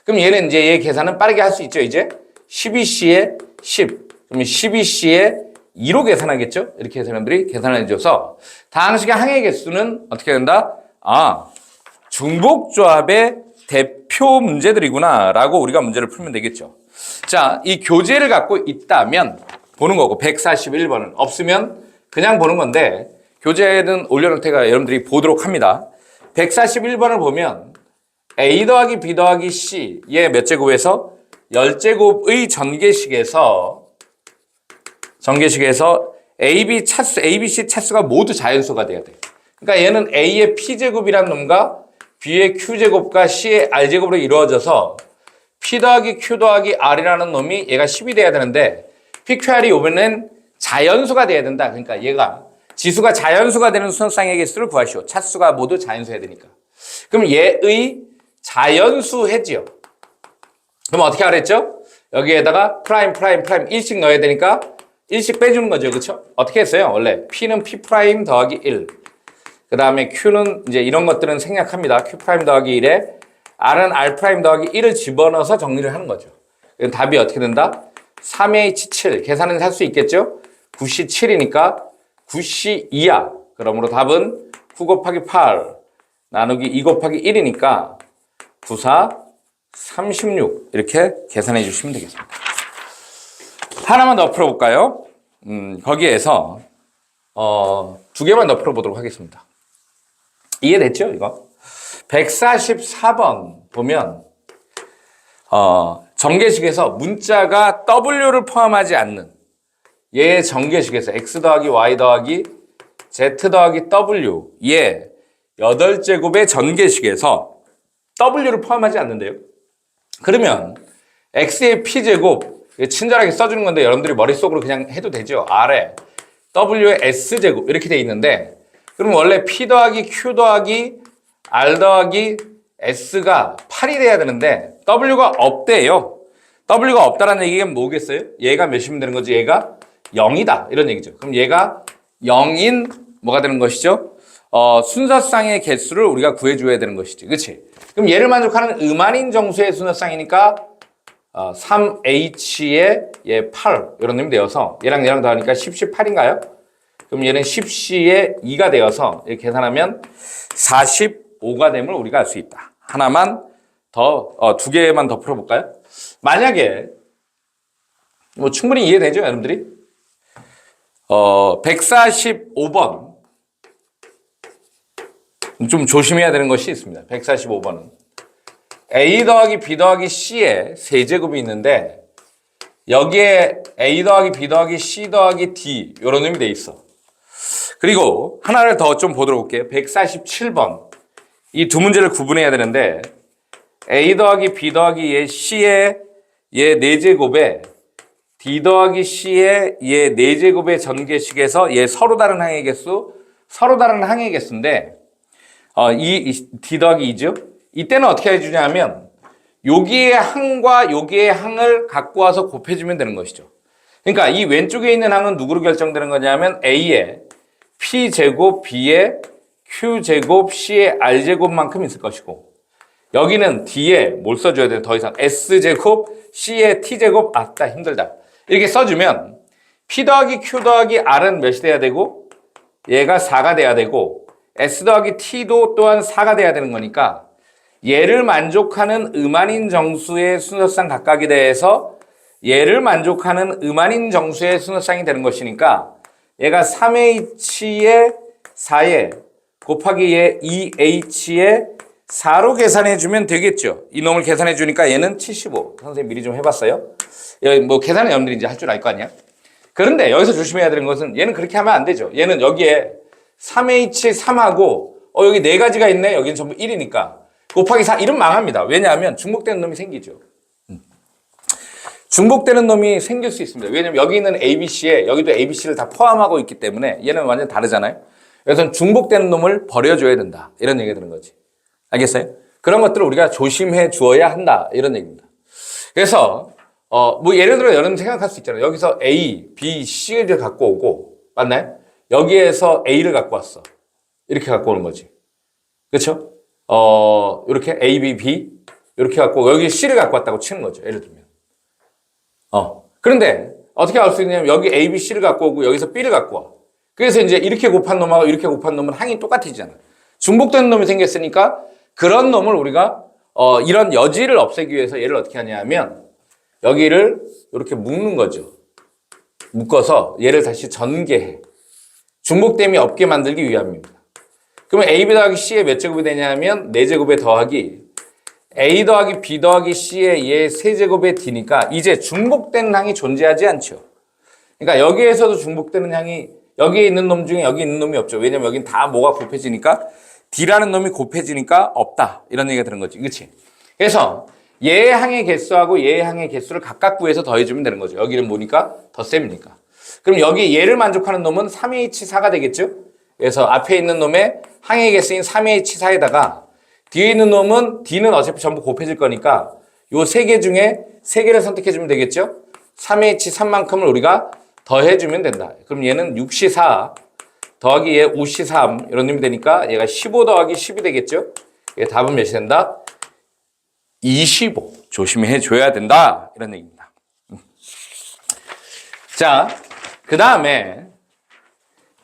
그럼 얘는 이제 얘 계산은 빠르게 할 수 있죠. 이제 12c에 10 그러면 12c에 2로 계산하겠죠. 이렇게 해서 여러분들이 계산을 해줘서 다항식의 항의 개수는 어떻게 된다? 중복조합의 대표 문제들이구나 라고 우리가 문제를 풀면 되겠죠. 자, 이 교재를 갖고 있다면 보는 거고 141번은 없으면 그냥 보는 건데 교재는 올려놓을 테니까 여러분들이 보도록 합니다. 141번을 보면 a 더하기 b 더하기 c의 몇 제곱에서 열제곱의 전개식에서 AB 차수, ABC 차수가 모두 자연수가 돼야 돼. 그러니까 얘는 A의 P제곱이라는 놈과 B의 Q제곱과 C의 R제곱으로 이루어져서 P 더하기 Q 더하기 R이라는 놈이 얘가 10이 돼야 되는데 PQR이 오면은 자연수가 돼야 된다. 그러니까 얘가 지수가 자연수가 되는 순서상의 개수를 구하시오. 차수가 모두 자연수해야 되니까. 그럼 얘의 자연수 해지요. 그럼 어떻게 하랬죠? 여기에다가 프라임 1씩 넣어야 되니까 1씩 빼주는 거죠. 그렇죠? 어떻게 했어요? 원래 P는 P' 더하기 1. 그 다음에 Q는 이제 이런 것들은 생략합니다. Q' 더하기 1에 R은 R' 더하기 1을 집어넣어서 정리를 하는 거죠. 답이 어떻게 된다? 3H7. 계산은 할 수 있겠죠? 9C7이니까 9C2야. 그러므로 답은 9 곱하기 8 나누기 2 곱하기 1이니까 9, 4, 36 이렇게 계산해 주시면 되겠습니다. 하나만 더 풀어볼까요? 거기에서 두 개만 더 풀어보도록 하겠습니다. 이해됐죠? 이거 144번 보면 전개식에서 문자가 W를 포함하지 않는 얘의 전개식에서 X 더하기 Y 더하기 Z 더하기 W 얘 8제곱의 전개식에서 W를 포함하지 않는데요. 그러면 X의 P제곱 친절하게 써주는 건데 여러분들이 머릿속으로 그냥 해도 되죠. R에 W의 S제곱 이렇게 돼 있는데 그럼 원래 P 더하기 Q 더하기 R 더하기 S가 8이 돼야 되는데 W가 없대요. W가 없다라는 얘기가 뭐겠어요? 얘가 몇이면 되는 거지? 얘가 0이다 이런 얘기죠. 그럼 얘가 0인 뭐가 되는 것이죠? 순서쌍의 개수를 우리가 구해줘야 되는 것이지. 그치? 그럼 얘를 만족하는 음한인 정수의 순서쌍이니까 3H에 얘 8 이런 놈이 되어서 얘랑 얘랑 더하니까 10, 18인가요? 그럼 얘는 10C에 2가 되어서 이렇게 계산하면 45가 됨을 우리가 알 수 있다. 하나만 더, 두 개만 더 풀어볼까요? 만약에 뭐 충분히 이해되죠, 여러분들이? 145번 좀 조심해야 되는 것이 있습니다. 145번은 A 더하기 B 더하기 C에 세제곱이 있는데 여기에 A 더하기 B 더하기 C 더하기 D 이런 의미 돼 있어. 그리고 하나를 더 좀 보도록 할게요. 147번 이 두 문제를 구분해야 되는데 A 더하기 B 더하기 얘 C에 얘 4제곱에 D 더하기 C에 얘 4제곱의 전개식에서 얘 서로 다른 항의 개수 서로 다른 항의 개수인데 이 D 더하기 2죠. 이때는 어떻게 해주냐면 여기의 항과 여기의 항을 갖고 와서 곱해주면 되는 것이죠. 그러니까 이 왼쪽에 있는 항은 누구로 결정되는 거냐면 A의 P제곱, B의 Q제곱, C의 R제곱만큼 있을 것이고 여기는 D에 뭘 써줘야 돼? 더 이상 S제곱, C의 T제곱, 아따 힘들다. 이렇게 써주면 P 더하기 Q 더하기 R은 몇이 돼야 되고 얘가 4가 돼야 되고 S 더하기 T도 또한 4가 돼야 되는 거니까 얘를 만족하는 음한인 정수의 순서쌍 각각에 대해서 얘를 만족하는 음한인 정수의 순서쌍이 되는 것이니까 얘가 3H에 4에 곱하기 얘 2H에 4로 계산해 주면 되겠죠. 이놈을 계산해 주니까 얘는 75. 선생님 미리 좀 해봤어요. 뭐 계산은 여러분들이 이제 할 줄 알 거 아니야. 그런데 여기서 조심해야 되는 것은 얘는 그렇게 하면 안 되죠. 얘는 여기에 3H3하고 여기 4가지가 있네. 여기는 전부 1이니까 곱하기 4 이러면 망합니다. 왜냐하면 중복되는 놈이 생기죠. 중복되는 놈이 생길 수 있습니다. 왜냐면 여기 있는 ABC에 여기도 ABC를 다 포함하고 있기 때문에 얘는 완전 다르잖아요. 그래서 중복되는 놈을 버려줘야 된다. 이런 얘기가 드는 거지. 알겠어요? 그런 것들을 우리가 조심해 주어야 한다. 이런 얘기입니다. 그래서 뭐 예를 들어 여러분 생각할 수 있잖아요. 여기서 A, B, C를 갖고 오고 맞나요? 여기에서 A를 갖고 왔어. 이렇게 갖고 오는 거지. 그렇죠? 이렇게 A, B, B 이렇게 갖고 여기 C를 갖고 왔다고 치는 거죠. 예를 들면. 그런데 어떻게 알 수 있냐면 여기 A, B, C를 갖고 오고 여기서 B를 갖고 와. 그래서 이제 이렇게 곱한 놈하고 이렇게 곱한 놈은 항이 똑같아지잖아. 중복되는 놈이 생겼으니까 그런 놈을 우리가 이런 여지를 없애기 위해서 얘를 어떻게 하냐면 여기를 이렇게 묶는 거죠. 묶어서 얘를 다시 전개해. 중복됨이 없게 만들기 위함입니다. 그러면 AB 더하기 C의 몇 제곱이 되냐면 4제곱에 더하기 A 더하기 B 더하기 C의 얘 3제곱의 D니까 이제 중복되는 항이 존재하지 않죠. 그러니까 여기에서도 중복되는 항이 여기에 있는 놈 중에 여기 있는 놈이 없죠. 왜냐면 여긴 다 뭐가 곱해지니까 D라는 놈이 곱해지니까 없다. 이런 얘기가 되는 거지. 그치? 그래서 얘의 항의 개수하고 얘의 항의 개수를 각각 구해서 더해주면 되는 거죠. 여기는 뭐니까? 덧셈이니까. 그럼 여기 얘를 만족하는 놈은 3H4가 되겠죠? 그래서 앞에 있는 놈의 항의 개수인 3H4에다가 뒤에 있는 놈은 D는 어차피 전부 곱해질 거니까 요 3개 중에 3개를 선택해주면 되겠죠? 3H3만큼을 우리가 더해주면 된다. 그럼 얘는 6C4 더하기 얘 5C3 이런 놈이 되니까 얘가 15 더하기 10이 되겠죠? 얘 답은 몇이 된다? 25. 조심해 줘야 된다. 이런 얘기입니다. 자, 그 다음에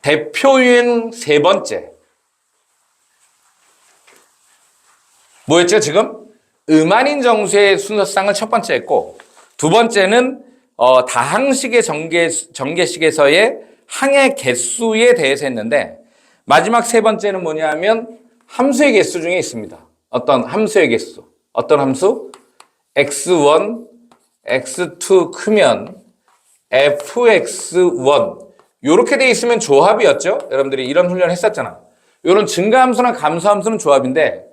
대표유행 세 번째. 뭐였죠, 지금? 음한인 정수의 순서상을 첫 번째 했고, 두 번째는 다항식의 전개식에서의 항의 개수에 대해서 했는데, 마지막 세 번째는 뭐냐면 함수의 개수 중에 있습니다. 어떤 함수의 개수? 어떤 함수? x1, x2 크면 fx1 이렇게 돼 있으면 조합이었죠? 여러분들이 이런 훈련 했었잖아. 이런 증가함수나 감소함수는 조합인데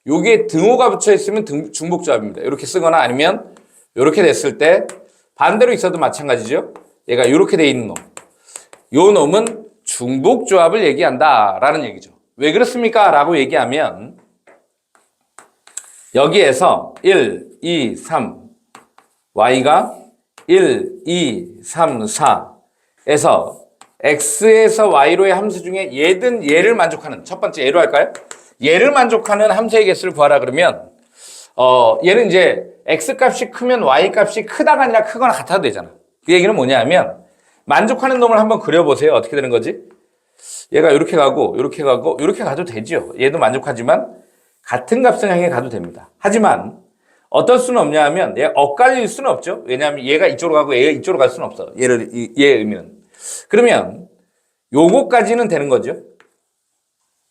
요게 등호가 붙여 있으면 중복조합입니다. 이렇게 쓰거나 아니면 이렇게 됐을 때 반대로 있어도 마찬가지죠. 얘가 이렇게 돼 있는 놈. 요 놈은 중복조합을 얘기한다라는 얘기죠. 왜 그렇습니까? 라고 얘기하면 여기에서 1, 2, 3 y가 1, 2, 3, 4에서 x에서 y로의 함수 중에 얘든 얘를 만족하는 첫 번째 얘로 할까요? 얘를 만족하는 함수의 개수를 구하라 그러면 얘는 이제 x 값이 크면 y 값이 크다가 아니라 크거나 같아도 되잖아. 그 얘기는 뭐냐면 만족하는 놈을 한번 그려보세요. 어떻게 되는 거지? 얘가 이렇게 가고 이렇게 가고 이렇게 가도 되죠. 얘도 만족하지만 같은 값을 향해 가도 됩니다. 하지만 어떨 수는 없냐 하면 얘가 엇갈릴 수는 없죠. 왜냐하면 얘가 이쪽으로 가고 얘가 이쪽으로 갈 수는 없어. 얘의 의미는. 그러면 요거까지는 되는 거죠.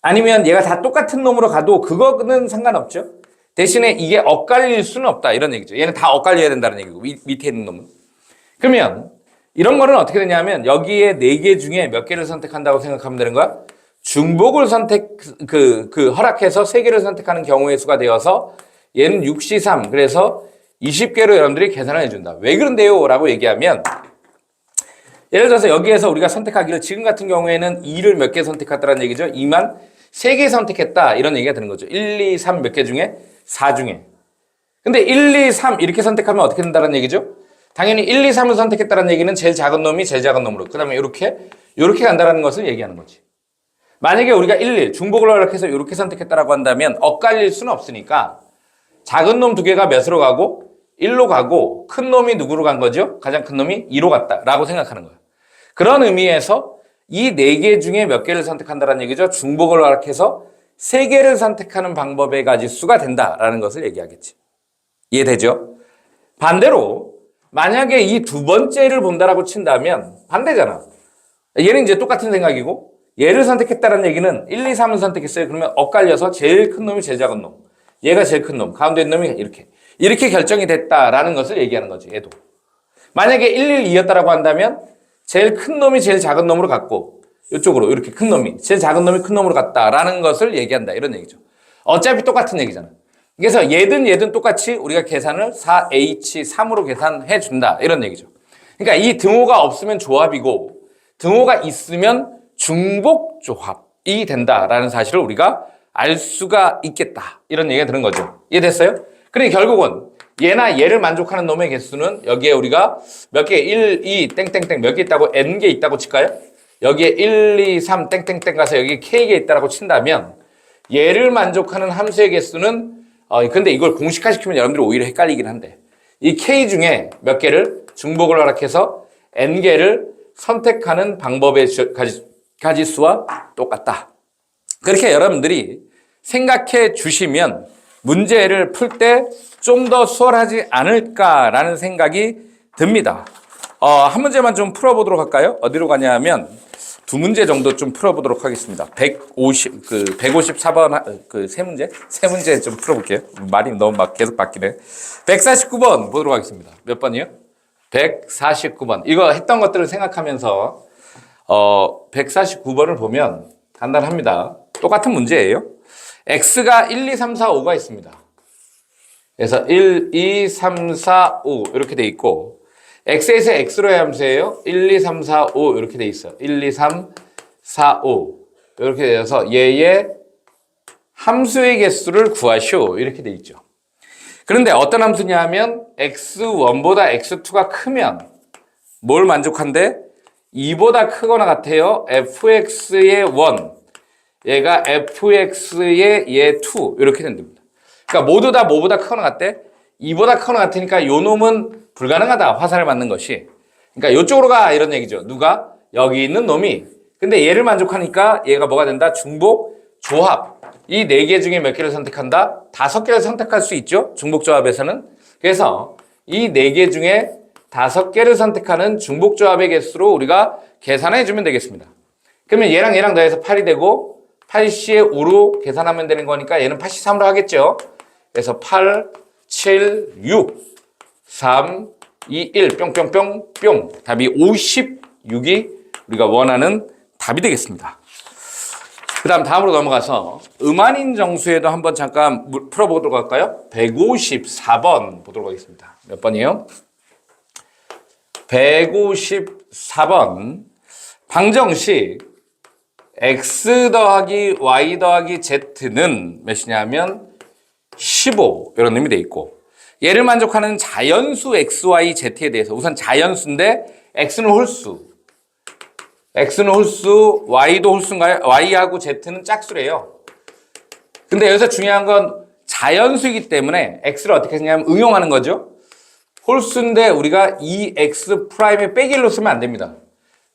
아니면 얘가 다 똑같은 놈으로 가도 그거는 상관없죠. 대신에 이게 엇갈릴 수는 없다. 이런 얘기죠. 얘는 다 엇갈려야 된다는 얘기고 밑에 있는 놈은. 그러면 이런 거는 어떻게 되냐면 여기에 4개 중에 몇 개를 선택한다고 생각하면 되는 거야? 중복을 허락해서 3개를 선택하는 경우의 수가 되어서 얘는 6시 3. 그래서 20개로 여러분들이 계산을 해준다. 왜 그런데요? 라고 얘기하면 예를 들어서 여기에서 우리가 선택하기를 지금 같은 경우에는 2를 몇 개 선택했다는 얘기죠. 2만 3개 선택했다. 이런 얘기가 되는 거죠. 1, 2, 3 몇 개 중에? 4 중에. 근데 1, 2, 3 이렇게 선택하면 어떻게 된다는 얘기죠? 당연히 1, 2, 3을 선택했다는 얘기는 제일 작은 놈이 제일 작은 놈으로 그 다음에 이렇게 간다는 것을 얘기하는 거지. 만약에 우리가 1, 1 중복을 허락해서 이렇게 선택했다라고 한다면 엇갈릴 수는 없으니까 작은 놈 2개가 몇으로 가고 1로 가고 큰 놈이 누구로 간 거죠? 가장 큰 놈이 2로 갔다라고 생각하는 거야. 그런 의미에서 이 4개 중에 몇 개를 선택한다는 얘기죠. 중복을 허락해서 3개를 선택하는 방법의 가지수가 된다라는 것을 얘기하겠지. 이해되죠? 반대로 만약에 이 두 번째를 본다라고 친다면 반대잖아. 얘는 이제 똑같은 생각이고 얘를 선택했다는 얘기는 1, 2, 3을 선택했어요. 그러면 엇갈려서 제일 큰 놈이 제일 작은 놈. 얘가 제일 큰 놈. 가운데 있는 놈이 이렇게 결정이 됐다라는 것을 얘기하는 거지. 얘도. 만약에 1, 1, 2였다라고 한다면 제일 큰 놈이 제일 작은 놈으로 갔고 이쪽으로 이렇게 큰 놈이 제일 작은 놈이 큰 놈으로 갔다라는 것을 얘기한다. 이런 얘기죠. 어차피 똑같은 얘기잖아. 그래서 얘든 똑같이 우리가 계산을 4H3으로 계산해 준다. 이런 얘기죠. 그러니까 이 등호가 없으면 조합이고 등호가 있으면 중복 조합이 된다라는 사실을 우리가 알 수가 있겠다. 이런 얘기가 드는 거죠. 이해됐어요? 그러니까 결국은 얘나 얘를 만족하는 놈의 개수는 여기에 우리가 몇 개, 1, 2, 땡땡땡 몇 개 있다고 n개 있다고 칠까요? 여기에 1, 2, 3 땡땡땡 가서 여기 k개 있다고 친다면 얘를 만족하는 함수의 개수는 근데 이걸 공식화시키면 여러분들이 오히려 헷갈리긴 한데 이 k 중에 몇 개를 중복을 허락해서 n개를 선택하는 방법의 가지수와 똑같다. 그렇게 여러분들이 생각해 주시면 문제를 풀 때 좀 더 수월하지 않을까라는 생각이 듭니다. 한 문제만 좀 풀어보도록 할까요? 어디로 가냐 하면 두 문제 정도 좀 풀어보도록 하겠습니다. 154번 세 문제 좀 풀어볼게요. 말이 너무 계속 바뀌네. 149번 보도록 하겠습니다. 몇 번이요? 149번. 이거 했던 것들을 생각하면서 149번을 보면 간단합니다. 똑같은 문제예요. x가 1, 2, 3, 4, 5가 있습니다. 그래서 1, 2, 3, 4, 5 이렇게 돼 있고 x에서 x로의 함수예요. 1, 2, 3, 4, 5 이렇게 돼 있어요. 1, 2, 3, 4, 5 이렇게 되어서 얘의 함수의 개수를 구하시오 이렇게 돼 있죠. 그런데 어떤 함수냐 하면 x1보다 x2가 크면 뭘 만족한대? 2보다 크거나 같아요. fx의 1 얘가 fx의 얘 2 이렇게 된답니다. 그러니까 모두 다 뭐보다 크거나 같대? 2보다 크거나 같으니까 요 놈은 불가능하다. 화살을 맞는 것이. 그러니까 요쪽으로 가 이런 얘기죠. 누가? 여기 있는 놈이. 근데 얘를 만족하니까 얘가 뭐가 된다? 중복 조합. 이 네 개 중에 몇 개를 선택한다? 5개를 선택할 수 있죠. 중복조합에서는. 그래서 이 네 개 중에 5개를 선택하는 중복조합의 개수로 우리가 계산해 주면 되겠습니다. 그러면 얘랑 더해서 8이 되고 8C에 5로 계산하면 되는 거니까 얘는 83으로 하겠죠. 그래서 8, 7, 6, 3, 2, 1 뿅뿅뿅 뿅. 답이 56이 우리가 원하는 답이 되겠습니다. 그 다음 다음으로 넘어가서 음한인 정수에도 한번 잠깐 풀어보도록 할까요? 154번 보도록 하겠습니다. 몇 번이에요? 154번. 방정식 x 더하기 y 더하기 z는 몇이냐면 15 이런 의미 돼 있고 얘를 만족하는 자연수 x, y, z에 대해서 우선 자연수인데 x는 홀수 y도 홀수인가요? y하고 z는 짝수래요. 근데 여기서 중요한 건 자연수이기 때문에 x를 어떻게 했냐면 응용하는 거죠. 홀수인데 우리가 2x'의 빼기로 쓰면 안 됩니다.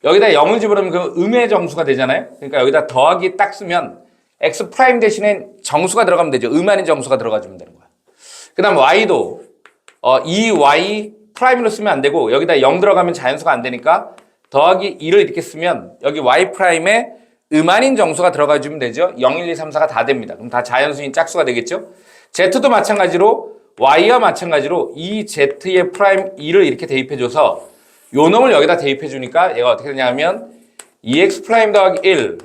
여기다 0을 집어넣으면 그 음의 정수가 되잖아요. 그러니까 여기다 더하기 딱 쓰면 x' 대신에 정수가 들어가면 되죠. 음한인 정수가 들어가주면 되는 거야. 그 다음 y도 2y'로 쓰면 안 되고 여기다 0 들어가면 자연수가 안 되니까 더하기 2를 이렇게 쓰면 여기 y'에 음한인 정수가 들어가주면 되죠. 0, 1, 2, 3, 4가 다 됩니다. 그럼 다 자연수인 짝수가 되겠죠. z도 마찬가지로 y와 마찬가지로 이 z의 프라임 2를 이렇게 대입해줘서 요 놈을 여기다 대입해주니까 얘가 어떻게 되냐면 2x 프라임 더하기 1,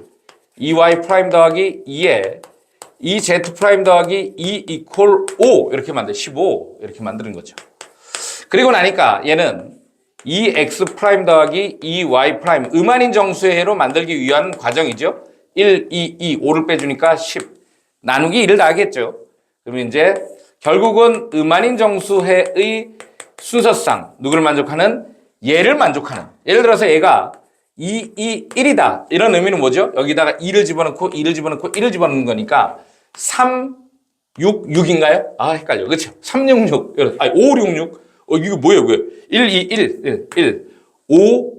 2y 프라임 더하기 2에 2z 프라임 더하기 2 이퀄 5 이렇게 만들 15 이렇게 만드는 거죠. 그리고 나니까 얘는 2x 프라임 더하기 2y 프라임 음한인 정수해로 만들기 위한 과정이죠. 1, 2, 5를 빼주니까 10 나누기 2를 다 하겠죠. 그러면 이제 결국은 음한인 정수해의 순서상 누구를 만족하는? 얘를 만족하는. 예를 들어서 얘가 2, 2, 1이다. 이런 의미는 뭐죠? 여기다가 2를 집어넣고 2를 집어넣고 1을 집어넣는 거니까 3, 6, 6인가요? 아 헷갈려. 그렇죠? 3, 6, 6. 아니 5, 6, 6. 이거 뭐예요? 1, 2, 1, 1, 5,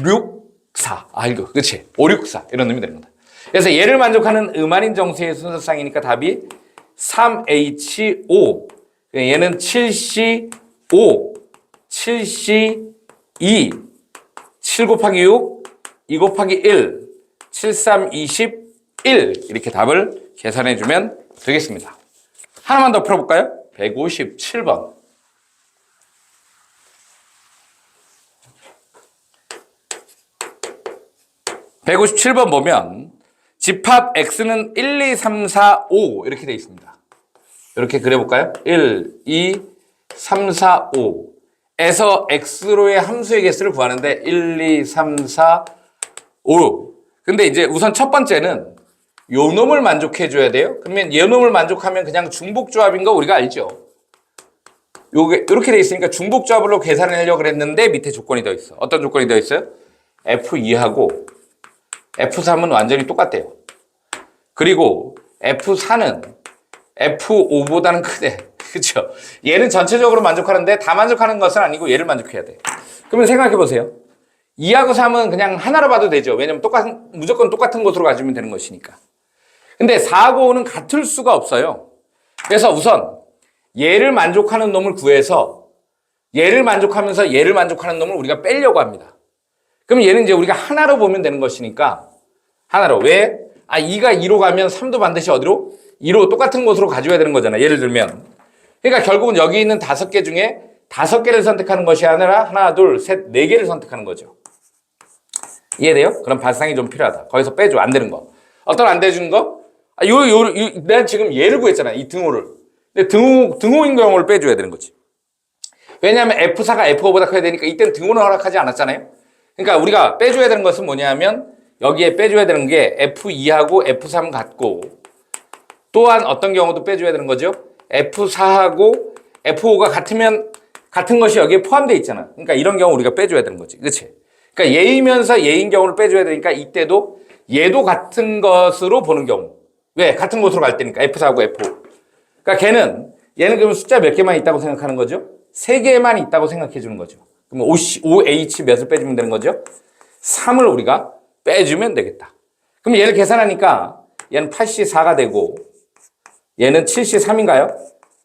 6, 4. 아 이거 그렇지? 5, 6, 4 이런 의미 되는 거다. 그래서 얘를 만족하는 음한인 정수의 순서상이니까 답이 3H5. 얘는 7C5, 7C2, 7 곱하기 6, 2 곱하기 1, 7, 3, 21 이렇게 답을 계산해주면 되겠습니다. 하나만 더 풀어볼까요? 157번. (157번) 보면 집합 x는 1, 2, 3, 4, 5 이렇게 되어 있습니다. 이렇게 그려볼까요? 1, 2, 3, 4, 5 에서 x로의 함수의 개수를 구하는데 1, 2, 3, 4, 5 근데 이제 우선 첫 번째는 요 놈을 만족해 줘야 돼요. 그러면 요 놈을 만족하면 그냥 중복조합인 거 우리가 알죠. 요게 이렇게 돼 있으니까 중복조합으로 계산하려고 그랬는데 밑에 조건이 더 있어. 어떤 조건이 더 있어요? F2하고 F3은 완전히 똑같대요. 그리고 F4는 F5보다는 크대. 그렇죠? 얘는 전체적으로 만족하는데 다 만족하는 것은 아니고 얘를 만족해야 돼. 그러면 생각해 보세요. 2하고 3은 그냥 하나로 봐도 되죠. 왜냐면 무조건 똑같은 곳으로 가지면 되는 것이니까. 근데 4하고 5는 같을 수가 없어요. 그래서 우선 얘를 만족하는 놈을 구해서 얘를 만족하면서 얘를 만족하는 놈을 우리가 빼려고 합니다. 그럼 얘는 이제 우리가 하나로 보면 되는 것이니까 하나로. 왜? 2가 2로 가면 3도 반드시 어디로? 2로 똑같은 곳으로 가져야 되는 거잖아. 예를 들면. 그러니까 결국은 여기 있는 5개 중에 5개를 선택하는 것이 아니라 하나, 둘, 셋, 4개를 선택하는 거죠. 이해돼요? 그럼 발상이 좀 필요하다. 거기서 빼줘. 안 되는 거. 어떤 안 돼주는 거? 내가 지금 얘를 구했잖아. 이 등호를. 근데 등호인 경우를 빼줘야 되는 거지. 왜냐하면 F4가 F5보다 커야 되니까 이때는 등호는 허락하지 않았잖아요. 그러니까 우리가 빼줘야 되는 것은 뭐냐면 여기에 빼줘야 되는 게 F2하고 F3 같고 또한 어떤 경우도 빼줘야 되는 거죠. F4하고 F5가 같은 것이 여기에 포함되어 있잖아. 그러니까 이런 경우 우리가 빼줘야 되는 거지. 그렇지? 그러니까 얘이면서 얘인 경우를 빼줘야 되니까 이때도 얘도 같은 것으로 보는 경우. 왜? 같은 곳으로 갈 때니까 F4하고 F5. 그러니까 얘는 그러면 숫자 몇 개만 있다고 생각하는 거죠? 3개만 있다고 생각해 주는 거죠. 그럼 OH 몇을 빼주면 되는 거죠? 3을 우리가 빼주면 되겠다. 그럼 얘를 계산하니까 얘는 8C4가 되고 얘는 7C3인가요?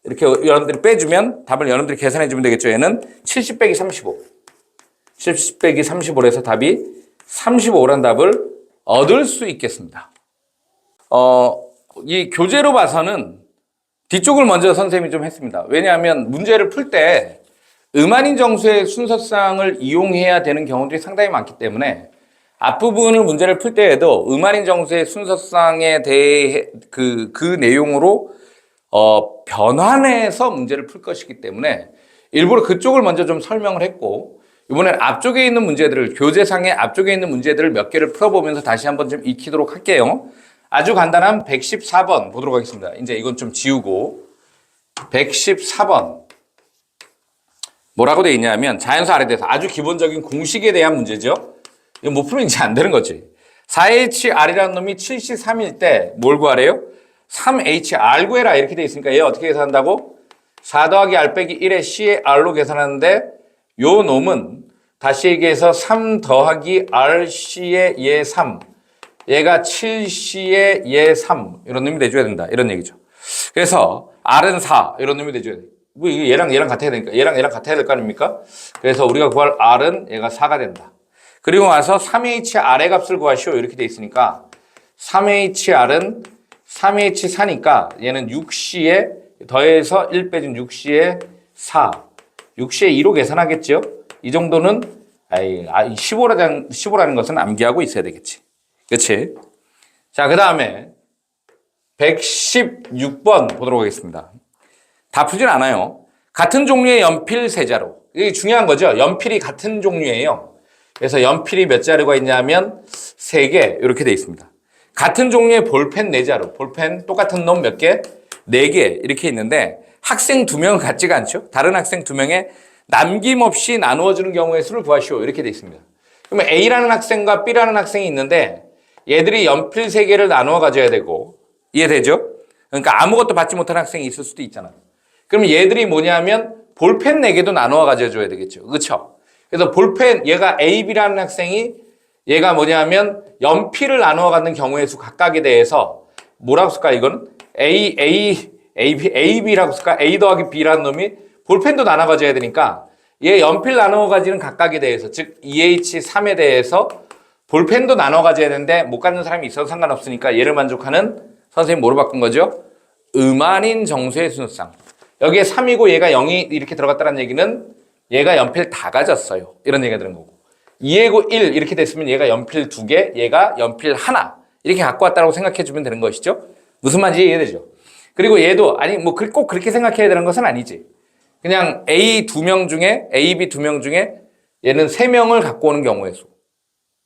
이렇게 여러분들이 빼주면 답을 여러분들이 계산해 주면 되겠죠. 얘는 70 빼기 35. 70 빼기 35에서 답이 35라는 답을 얻을 수 있겠습니다. 이 교재로 봐서는 뒤쪽을 먼저 선생님이 좀 했습니다. 왜냐하면 문제를 풀 때 음한인 정수의 순서쌍을 이용해야 되는 경우들이 상당히 많기 때문에 앞부분을 문제를 풀 때에도 음한인 정수의 순서쌍에 대해 그 내용으로 변환해서 문제를 풀 것이기 때문에 일부러 그쪽을 먼저 좀 설명을 했고 이번엔 앞쪽에 있는 문제들을 교재상의 앞쪽에 있는 문제들을 몇 개를 풀어보면서 다시 한번 좀 익히도록 할게요. 아주 간단한 114번 보도록 하겠습니다. 이제 이건 좀 지우고 114번 뭐라고 돼 있냐면 자연수 R에 대해서 아주 기본적인 공식에 대한 문제죠. 이거 못 풀면 이제 안 되는 거지. 4HR이라는 놈이 7C3일 때 뭘 구하래요? 3HR 구해라 이렇게 돼 있으니까 얘 어떻게 계산한다고? 4 더하기 R 빼기 1의 C의 R로 계산하는데 요 놈은 다시 얘기해서 3 더하기 RC의 얘 3 얘가 7C의 얘 3 이런 놈이 돼줘야 된다 이런 얘기죠. 그래서 R은 4 이런 놈이 돼줘야 돼. 뭐 이게 얘랑 같아야 되니까 얘랑 같아야 될 거 아닙니까? 그래서 우리가 구할 R은 얘가 4가 된다. 그리고 와서 3HR의 값을 구하시오 이렇게 돼 있으니까 3HR은 3H4니까 얘는 6C에 더해서 1 빼준 6C에 4 6C에 2로 계산하겠죠? 이 정도는 15라는 것은 암기하고 있어야 되겠지. 그렇지? 자, 그 다음에 116번 보도록 하겠습니다. 다 풀진 않아요. 같은 종류의 연필 세 자루. 이게 중요한 거죠. 연필이 같은 종류예요. 그래서 연필이 몇 자루가 있냐면 3개 이렇게 돼 있습니다. 같은 종류의 볼펜 4자루. 볼펜 똑같은 놈 몇 개? 4개 이렇게 있는데 학생 2명은 같지가 않죠. 다른 학생 2명에 남김없이 나누어주는 경우의 수를 구하시오 이렇게 돼 있습니다. 그러면 A라는 학생과 B라는 학생이 있는데 얘들이 연필 3개를 나누어 가져야 되고 이해되죠? 그러니까 아무것도 받지 못한 학생이 있을 수도 있잖아요. 그러면 얘들이 뭐냐면 볼펜 4개도 나누어 가져줘야 되겠죠. 그렇죠? 그래서 볼펜 얘가 A, B라는 학생이 얘가 뭐냐면 연필을 나누어 갖는 경우의 수 각각에 대해서 뭐라고 쓸까 이거는? A, B라고 쓸까? A 더하기 B라는 놈이 볼펜도 나눠 가져야 되니까 얘 연필 나누어 가지는 각각에 대해서 즉 EH3에 대해서 볼펜도 나눠 가져야 되는데 못 갖는 사람이 있어도 상관없으니까 얘를 만족하는 선생님 뭐로 바꾼 거죠? 음한인 정수의 순서쌍. 여기에 3이고 얘가 0이 이렇게 들어갔다는 얘기는 얘가 연필 다 가졌어요. 이런 얘기가 되는 거고. 2하고 1 이렇게 됐으면 얘가 연필 2개, 얘가 연필 하나 이렇게 갖고 왔다고 생각해 주면 되는 것이죠. 무슨 말인지 이해되죠? 그리고 얘도 아니 뭐 꼭 그렇게 생각해야 되는 것은 아니지. 그냥 A 2명 중에 A, B 2명 중에 얘는 3명을 갖고 오는 경우의 수.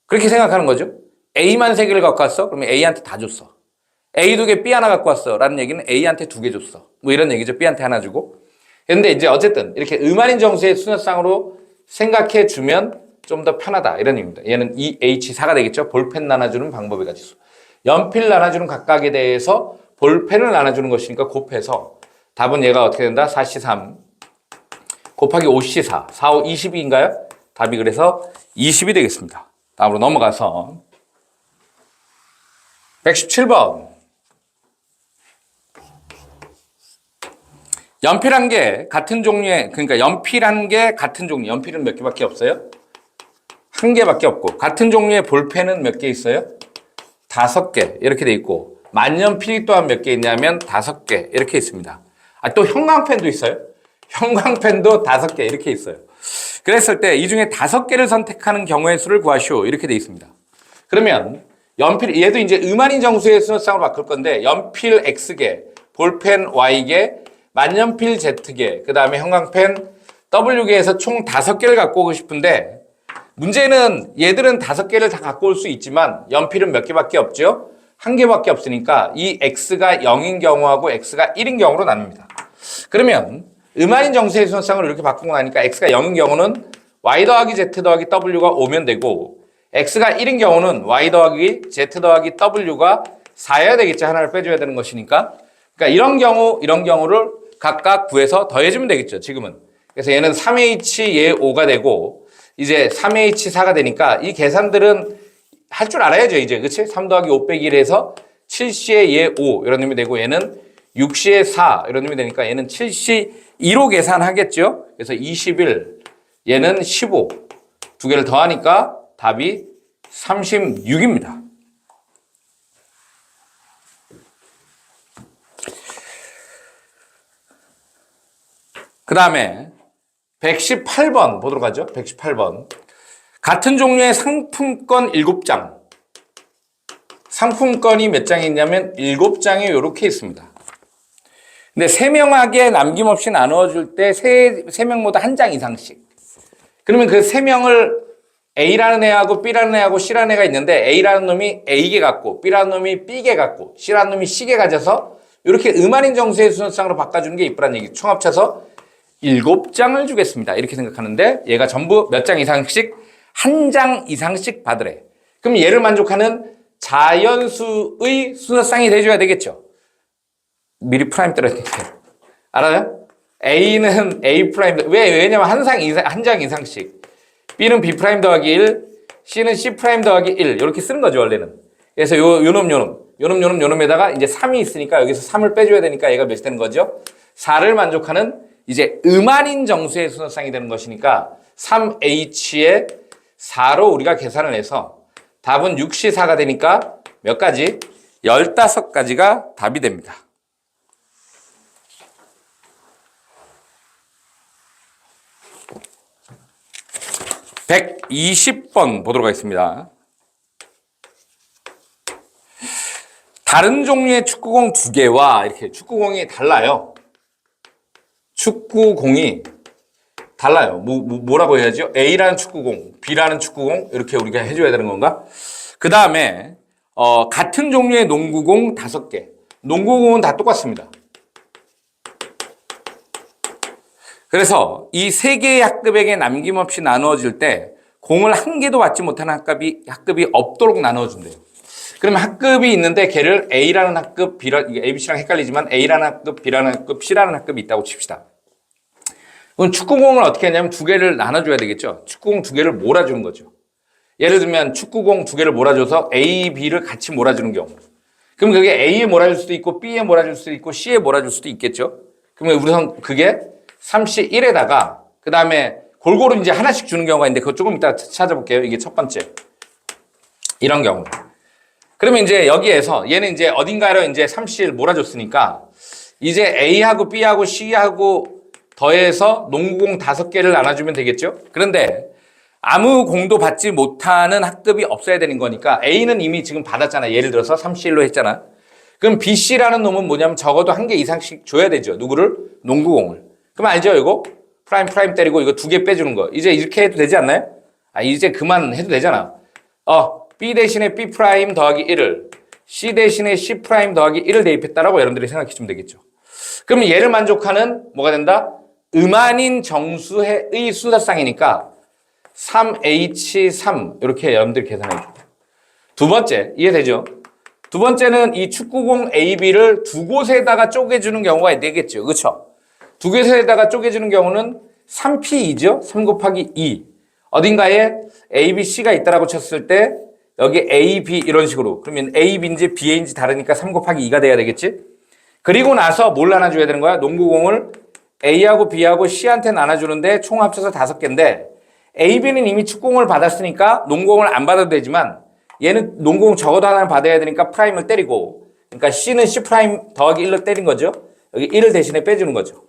그렇게 생각하는 거죠. A만 3개를 갖고 왔어? 그러면 A한테 다 줬어. A 2개, B 하나 갖고 왔어. 라는 얘기는 A한테 2개 줬어. 뭐 이런 얘기죠. B한테 하나 주고. 근데 이제 어쨌든 이렇게 음한인 정수의 순서쌍으로 생각해 주면 좀 더 편하다. 이런 의미입니다. 얘는 EH4가 되겠죠. 볼펜 나눠주는 방법의 가지수. 연필 나눠주는 각각에 대해서 볼펜을 나눠주는 것이니까 곱해서 답은 얘가 어떻게 된다? 4C3 곱하기 5C4. 4, 5, 22인가요? 답이 그래서 20이 되겠습니다. 다음으로 넘어가서 117번. 연필 한 개 같은 종류의 그러니까 연필 한 개 같은 종류. 연필은 몇 개밖에 없어요? 한 개밖에 없고 같은 종류의 볼펜은 몇 개 있어요? 5개 이렇게 돼 있고 만년필이 또한 몇 개 있냐면 5개 이렇게 있습니다. 또 형광펜도 있어요. 형광펜도 5개 이렇게 있어요. 그랬을 때 이 중에 5개를 선택하는 경우의 수를 구하시오 이렇게 돼 있습니다. 그러면 연필 얘도 이제 음한인 정수의 순서쌍으로 바꿀 건데 연필 X개, 볼펜 Y개, 만년필 Z개, 그 다음에 형광펜 W개에서 총 5개를 갖고 오고 싶은데 문제는 얘들은 5개를 다 갖고 올 수 있지만 연필은 몇 개밖에 없죠? 한 개밖에 없으니까 이 X가 0인 경우하고 X가 1인 경우로 나눕니다. 그러면 음한인 정수의 순서쌍을 이렇게 바꾸고 나니까 X가 0인 경우는 Y 더하기 Z 더하기 W가 5면 되고 X가 1인 경우는 Y 더하기 Z 더하기 W가 4여야 되겠죠. 하나를 빼줘야 되는 것이니까. 그러니까 이런 경우를 각각 구해서 더해주면 되겠죠. 지금은. 그래서 얘는 3H 얘 5가 되고 이제 3H4가 되니까 이 계산들은 할 줄 알아야죠. 이제 그치? 3 더하기 5 빼기 1에서 7C에 얘 5 이런 놈이 되고 얘는 6C에 4 이런 놈이 되니까 얘는 7C2로 계산하겠죠. 그래서 21, 얘는 15 두 개를 더하니까 답이 36입니다. 그 다음에 118번 보도록 하죠. 118번. 같은 종류의 상품권 7장. 상품권이 몇 장이 있냐면 7장이 이렇게 있습니다. 근데 3명에게 남김없이 나누어줄 때 3명마다 한 장 이상씩. 그러면 그 3명을 A라는 애하고 B라는 애하고 C라는 애가 있는데 A라는 놈이 A개 갖고 B라는 놈이 B개 갖고 C라는 놈이 C개 가져서 이렇게 음한인 정수의 순서상으로 바꿔주는 게 이쁘란 얘기. 총 합쳐서 7장을 주겠습니다. 이렇게 생각하는데 얘가 전부 몇 장 이상씩 한 장 이상씩 받으래. 그럼 얘를 만족하는 자연수의 순서상이 돼줘야 되겠죠. 미리 프라임 떨어졌는데 알아요? A는 A 프라임 왜냐면 한 장 이상씩 B는 B 프라임 더하기 1 C는 C 프라임 더하기 1 이렇게 쓰는 거죠 원래는. 그래서 요놈에다가 이제 3이 있으니까 여기서 3을 빼줘야 되니까 얘가 몇이 되는 거죠? 4를 만족하는 이제 음한인 정수의 순서상이 되는 것이니까 3H에 4로 우리가 계산을 해서 답은 6C4가 되니까 몇 가지? 15가지가 답이 됩니다. (120번) 보도록 하겠습니다. 다른 종류의 축구공 2개와 이렇게 축구공이 달라요. 축구공이 달라요. 뭐라고 해야죠? A라는 축구공, B라는 축구공 이렇게 우리가 해줘야 되는 건가? 그 다음에 같은 종류의 농구공 5개. 농구공은 다 똑같습니다. 그래서 이 3개의 학급에게 남김없이 나누어질 때 공을 한 개도 받지 못하는 학급이 없도록 나누어준대요. 그러면 학급이 있는데 걔를 A라는 학급, 이게 A, B, C랑 헷갈리지만 A라는 학급, B라는 학급, C라는 학급이 있다고 칩시다. 그럼 축구공을 어떻게 하냐면 2개를 나눠줘야 되겠죠. 축구공 2개를 몰아주는 거죠. 예를 들면 축구공 2개를 몰아줘서 A, B를 같이 몰아주는 경우. 그럼 그게 A에 몰아줄 수도 있고 B에 몰아줄 수도 있고 C에 몰아줄 수도 있겠죠. 그러면 우선 그게 3C1에다가 그 다음에 골고루 이제 하나씩 주는 경우가 있는데 그거 조금 이따 찾아볼게요. 이게 첫 번째. 이런 경우. 그러면 이제 여기에서 얘는 이제 어딘가로 이제 3C를 몰아줬으니까 이제 A하고 B하고 C하고 더해서 농구공 5개를 나눠주면 되겠죠? 그런데 아무 공도 받지 못하는 학급이 없어야 되는 거니까 A는 이미 지금 받았잖아. 예를 들어서 3C1로 했잖아. 그럼 BC라는 놈은 뭐냐면 적어도 1개 이상씩 줘야 되죠. 누구를? 농구공을. 그럼 알죠, 이거? 프라임 때리고 이거 2개 빼주는 거. 이제 이렇게 해도 되지 않나요? 이제 그만 해도 되잖아. B 대신에 B 프라임 더하기 1을 C 대신에 C 프라임 더하기 1을 대입했다라고 여러분들이 생각해 주면 되겠죠. 그러면 얘를 만족하는 뭐가 된다? 음한인 정수의 순서상이니까 3H3 이렇게 여러분들이 계산해 줘. 두 번째, 이해되죠? 두 번째는 이 축구공 AB를 2곳에다가 쪼개주는 경우가 되겠죠. 그렇죠? 2곳에다가 쪼개주는 경우는 3P2죠. 3 곱하기 2. 어딘가에 A, B, C가 있다라고 쳤을 때 여기 A, B 이런 식으로. 그러면 A, B인지 B인지 다르니까 3 곱하기 2가 돼야 되겠지? 그리고 나서 뭘 나눠줘야 되는 거야? 농구공을 A하고 B하고 C한테 나눠주는데 총 합쳐서 5개인데 A, B는 이미 축구공을 받았으니까 농구공을 안 받아도 되지만 얘는 농구공 적어도 하나를 받아야 되니까 프라임을 때리고 그러니까 C는 C 프라임 더하기 1로 때린 거죠. 여기 1을 대신에 빼주는 거죠.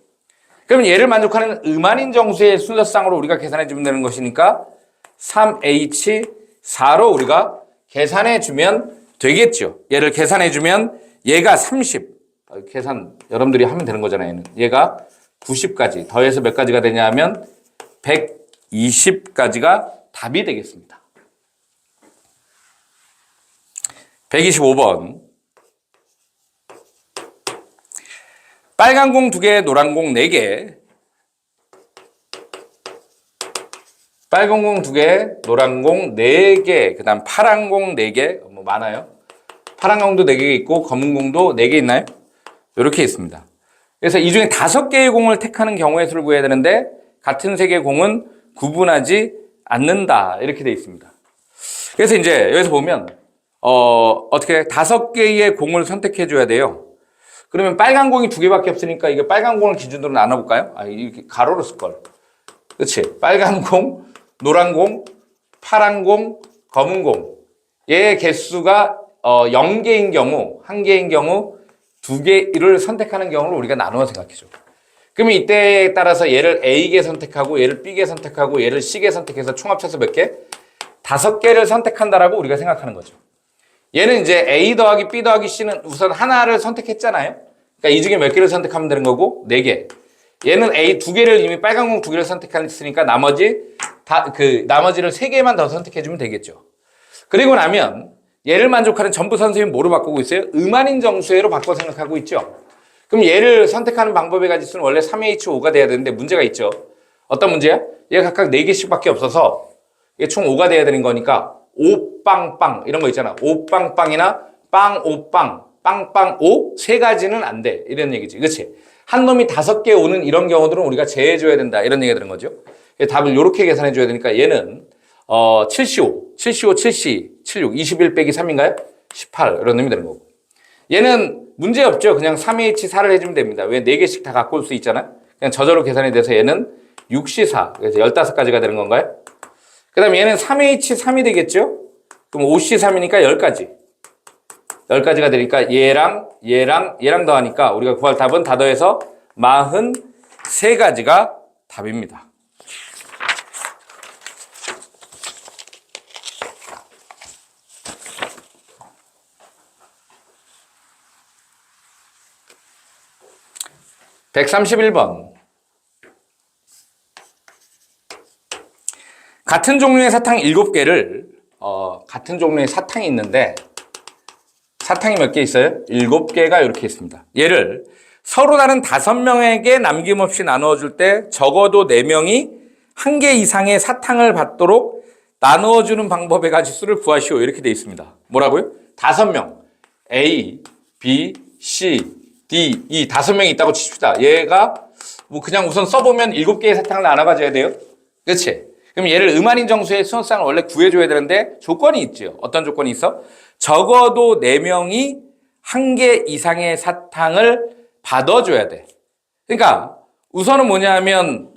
그러면 얘를 만족하는 음한인 정수의 순서상으로 우리가 계산해 주면 되는 것이니까 3H4로 우리가 계산해 주면 되겠죠. 얘를 계산해 주면 얘가 30. 계산 여러분들이 하면 되는 거잖아요. 얘는. 얘가 90까지 더해서 몇 가지가 되냐 하면 120가지가 답이 되겠습니다. 125번. 빨간 공 2개, 노란 공 4개. 빨간 공 2개, 노란 공 4개, 그 다음 파란 공 4개, 뭐 많아요. 파란 공도 4개 있고, 검은 공도 4개 있나요? 이렇게 있습니다. 그래서 이 중에 5개의 공을 택하는 경우의 수를 구해야 되는데, 같은 색의 공은 구분하지 않는다. 이렇게 되어 있습니다. 그래서 이제 여기서 보면, 어떻게 5개의 공을 선택해 줘야 돼요. 그러면 빨간 공이 2개밖에 없으니까 이게 빨간 공을 기준으로 나눠볼까요? 이렇게 가로로 쓸걸. 그렇지? 빨간 공, 노란 공, 파란 공, 검은 공. 얘의 개수가 0개인 경우, 1개인 경우 2개를 선택하는 경우를 우리가 나누어 생각해줘. 그러면 이때에 따라서 얘를 A개 선택하고 얘를 B개 선택하고 얘를 C개 선택해서 총 합쳐서 몇 개? 5개를 선택한다라고 우리가 생각하는 거죠. 얘는 이제 A 더하기 B 더하기 C는 우선 하나를 선택했잖아요. 그러니까 이 중에 몇 개를 선택하면 되는 거고 4개. 얘는 A 2개를 이미 빨간 공 2개를 선택했으니까 나머지를 3개만 더 선택해주면 되겠죠. 그리고 나면 얘를 만족하는 전부 선생님이 뭐로 바꾸고 있어요? 음한인 정수회로 바꿔 생각하고 있죠. 그럼 얘를 선택하는 방법의 가지수는 원래 3H5가 돼야 되는데 문제가 있죠. 어떤 문제야? 얘가 각각 4개씩밖에 없어서 이게 총 5가 돼야 되는 거니까 5빵빵 이런 거 있잖아. 5빵빵이나 빵 5빵, 빵빵 5 세 가지는 안 돼. 이런 얘기지. 그렇지? 한 놈이 5개 오는 이런 경우들은 우리가 제해줘야 된다. 이런 얘기가 되는 거죠. 답을 이렇게 계산해 줘야 되니까 얘는 75, 75, 70, 76, 21 빼기 3인가요? 18 이런 놈이 되는 거고. 얘는 문제 없죠. 그냥 3H4를 해주면 됩니다. 왜 4개씩 다 갖고 올 수 있잖아. 그냥 저절로 계산이 돼서 얘는 64, 그래서 15가지가 되는 건가요? 그 다음에 얘는 3H3이 되겠죠? 그럼 5C3이니까 10가지. 10가지가 되니까 얘랑 더하니까 우리가 구할 답은 다 더해서 43가지가 답입니다. (131번) 같은 종류의 사탕 7개를 같은 종류의 사탕이 있는데 사탕이 몇 개 있어요? 7개가 이렇게 있습니다. 얘를 서로 다른 5명에게 남김없이 나누어줄 때 적어도 4명이 1개 이상의 사탕을 받도록 나누어주는 방법의 가지수를 구하시오. 이렇게 되어 있습니다. 뭐라고요? 5명 A, B, C, D, E 5명이 있다고 칩시다. 얘가 뭐 그냥 우선 써보면 7개의 사탕을 나눠가져야 돼요. 그렇지? 그럼 얘를 음한인 정수의 수능상을 원래 구해줘야 되는데 조건이 있죠. 어떤 조건이 있어? 적어도 4명이 1개 이상의 사탕을 받아줘야 돼. 그러니까 우선은 뭐냐 하면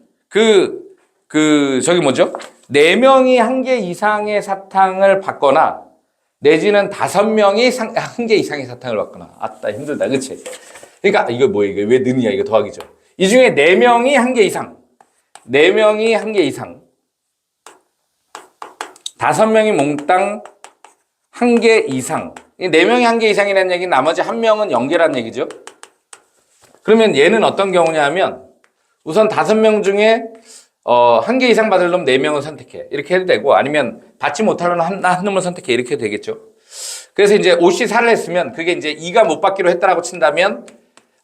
저기 뭐죠? 4명이 1개 이상의 사탕을 받거나 내지는 5명이 1개 이상의 사탕을 받거나. 아따 힘들다. 그치? 그러니까 이거 뭐야? 이거 왜 는이야? 이거 더하기죠. 이 중에 4명이 1개 이상. 4명이 1개 이상. 5명이 몽땅 1개 이상. 4명이 1개 이상이라는 얘기는 나머지 1명은 0개라는 얘기죠. 그러면 얘는 어떤 경우냐 하면 우선 5명 중에 1개 이상 받을 놈 4명을 선택해. 이렇게 해도 되고 아니면 받지 못할 놈 한 놈을 선택해. 이렇게 해도 되겠죠. 그래서 이제 OC4를 했으면 그게 이제 2가 못 받기로 했다라고 친다면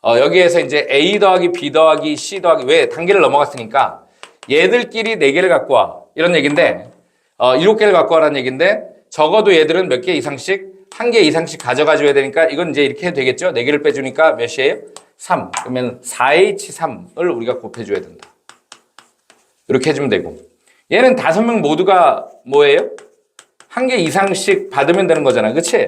여기에서 이제 A 더하기 B 더하기 C 더하기 왜 단계를 넘어갔으니까 얘들끼리 4개를 갖고 와. 이런 얘기인데 7개를 갖고 와라는 얘기인데 적어도 얘들은 몇 개 이상씩 1개 이상씩 가져가줘야 되니까 이건 이제 이렇게 해도 되겠죠. 4개를 빼주니까 몇이에요? 3. 그러면 4H3을 우리가 곱해줘야 된다. 이렇게 해주면 되고 얘는 5명 모두가 뭐예요? 1개 이상씩 받으면 되는 거잖아. 그치?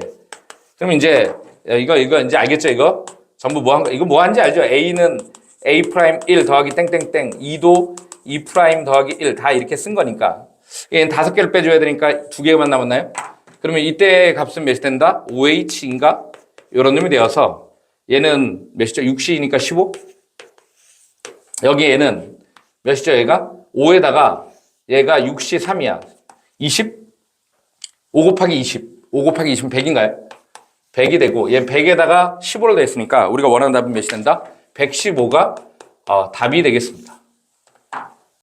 그럼 이제 이거 이제 알겠죠? 이거 전부 뭐 한 거? 이거 뭐 한지 알죠? A는 A'1 더하기 땡땡땡 2도 2' 더하기 1 다 이렇게 쓴 거니까 얘는 5개를 빼줘야 되니까 2개만 남았나요? 그러면 이때 값은 몇이 된다? 5H인가? 이런 놈이 되어서 얘는 몇이죠? 6C니까 15? 여기 얘는 몇이죠? 얘가? 5에다가 얘가 6C3이야. 20? 5 곱하기 20. 5 곱하기 20은 100인가요? 100이 되고 얘는 100에다가 15를 더했으니까 우리가 원하는 답은 몇이 된다? 115가 답이 되겠습니다.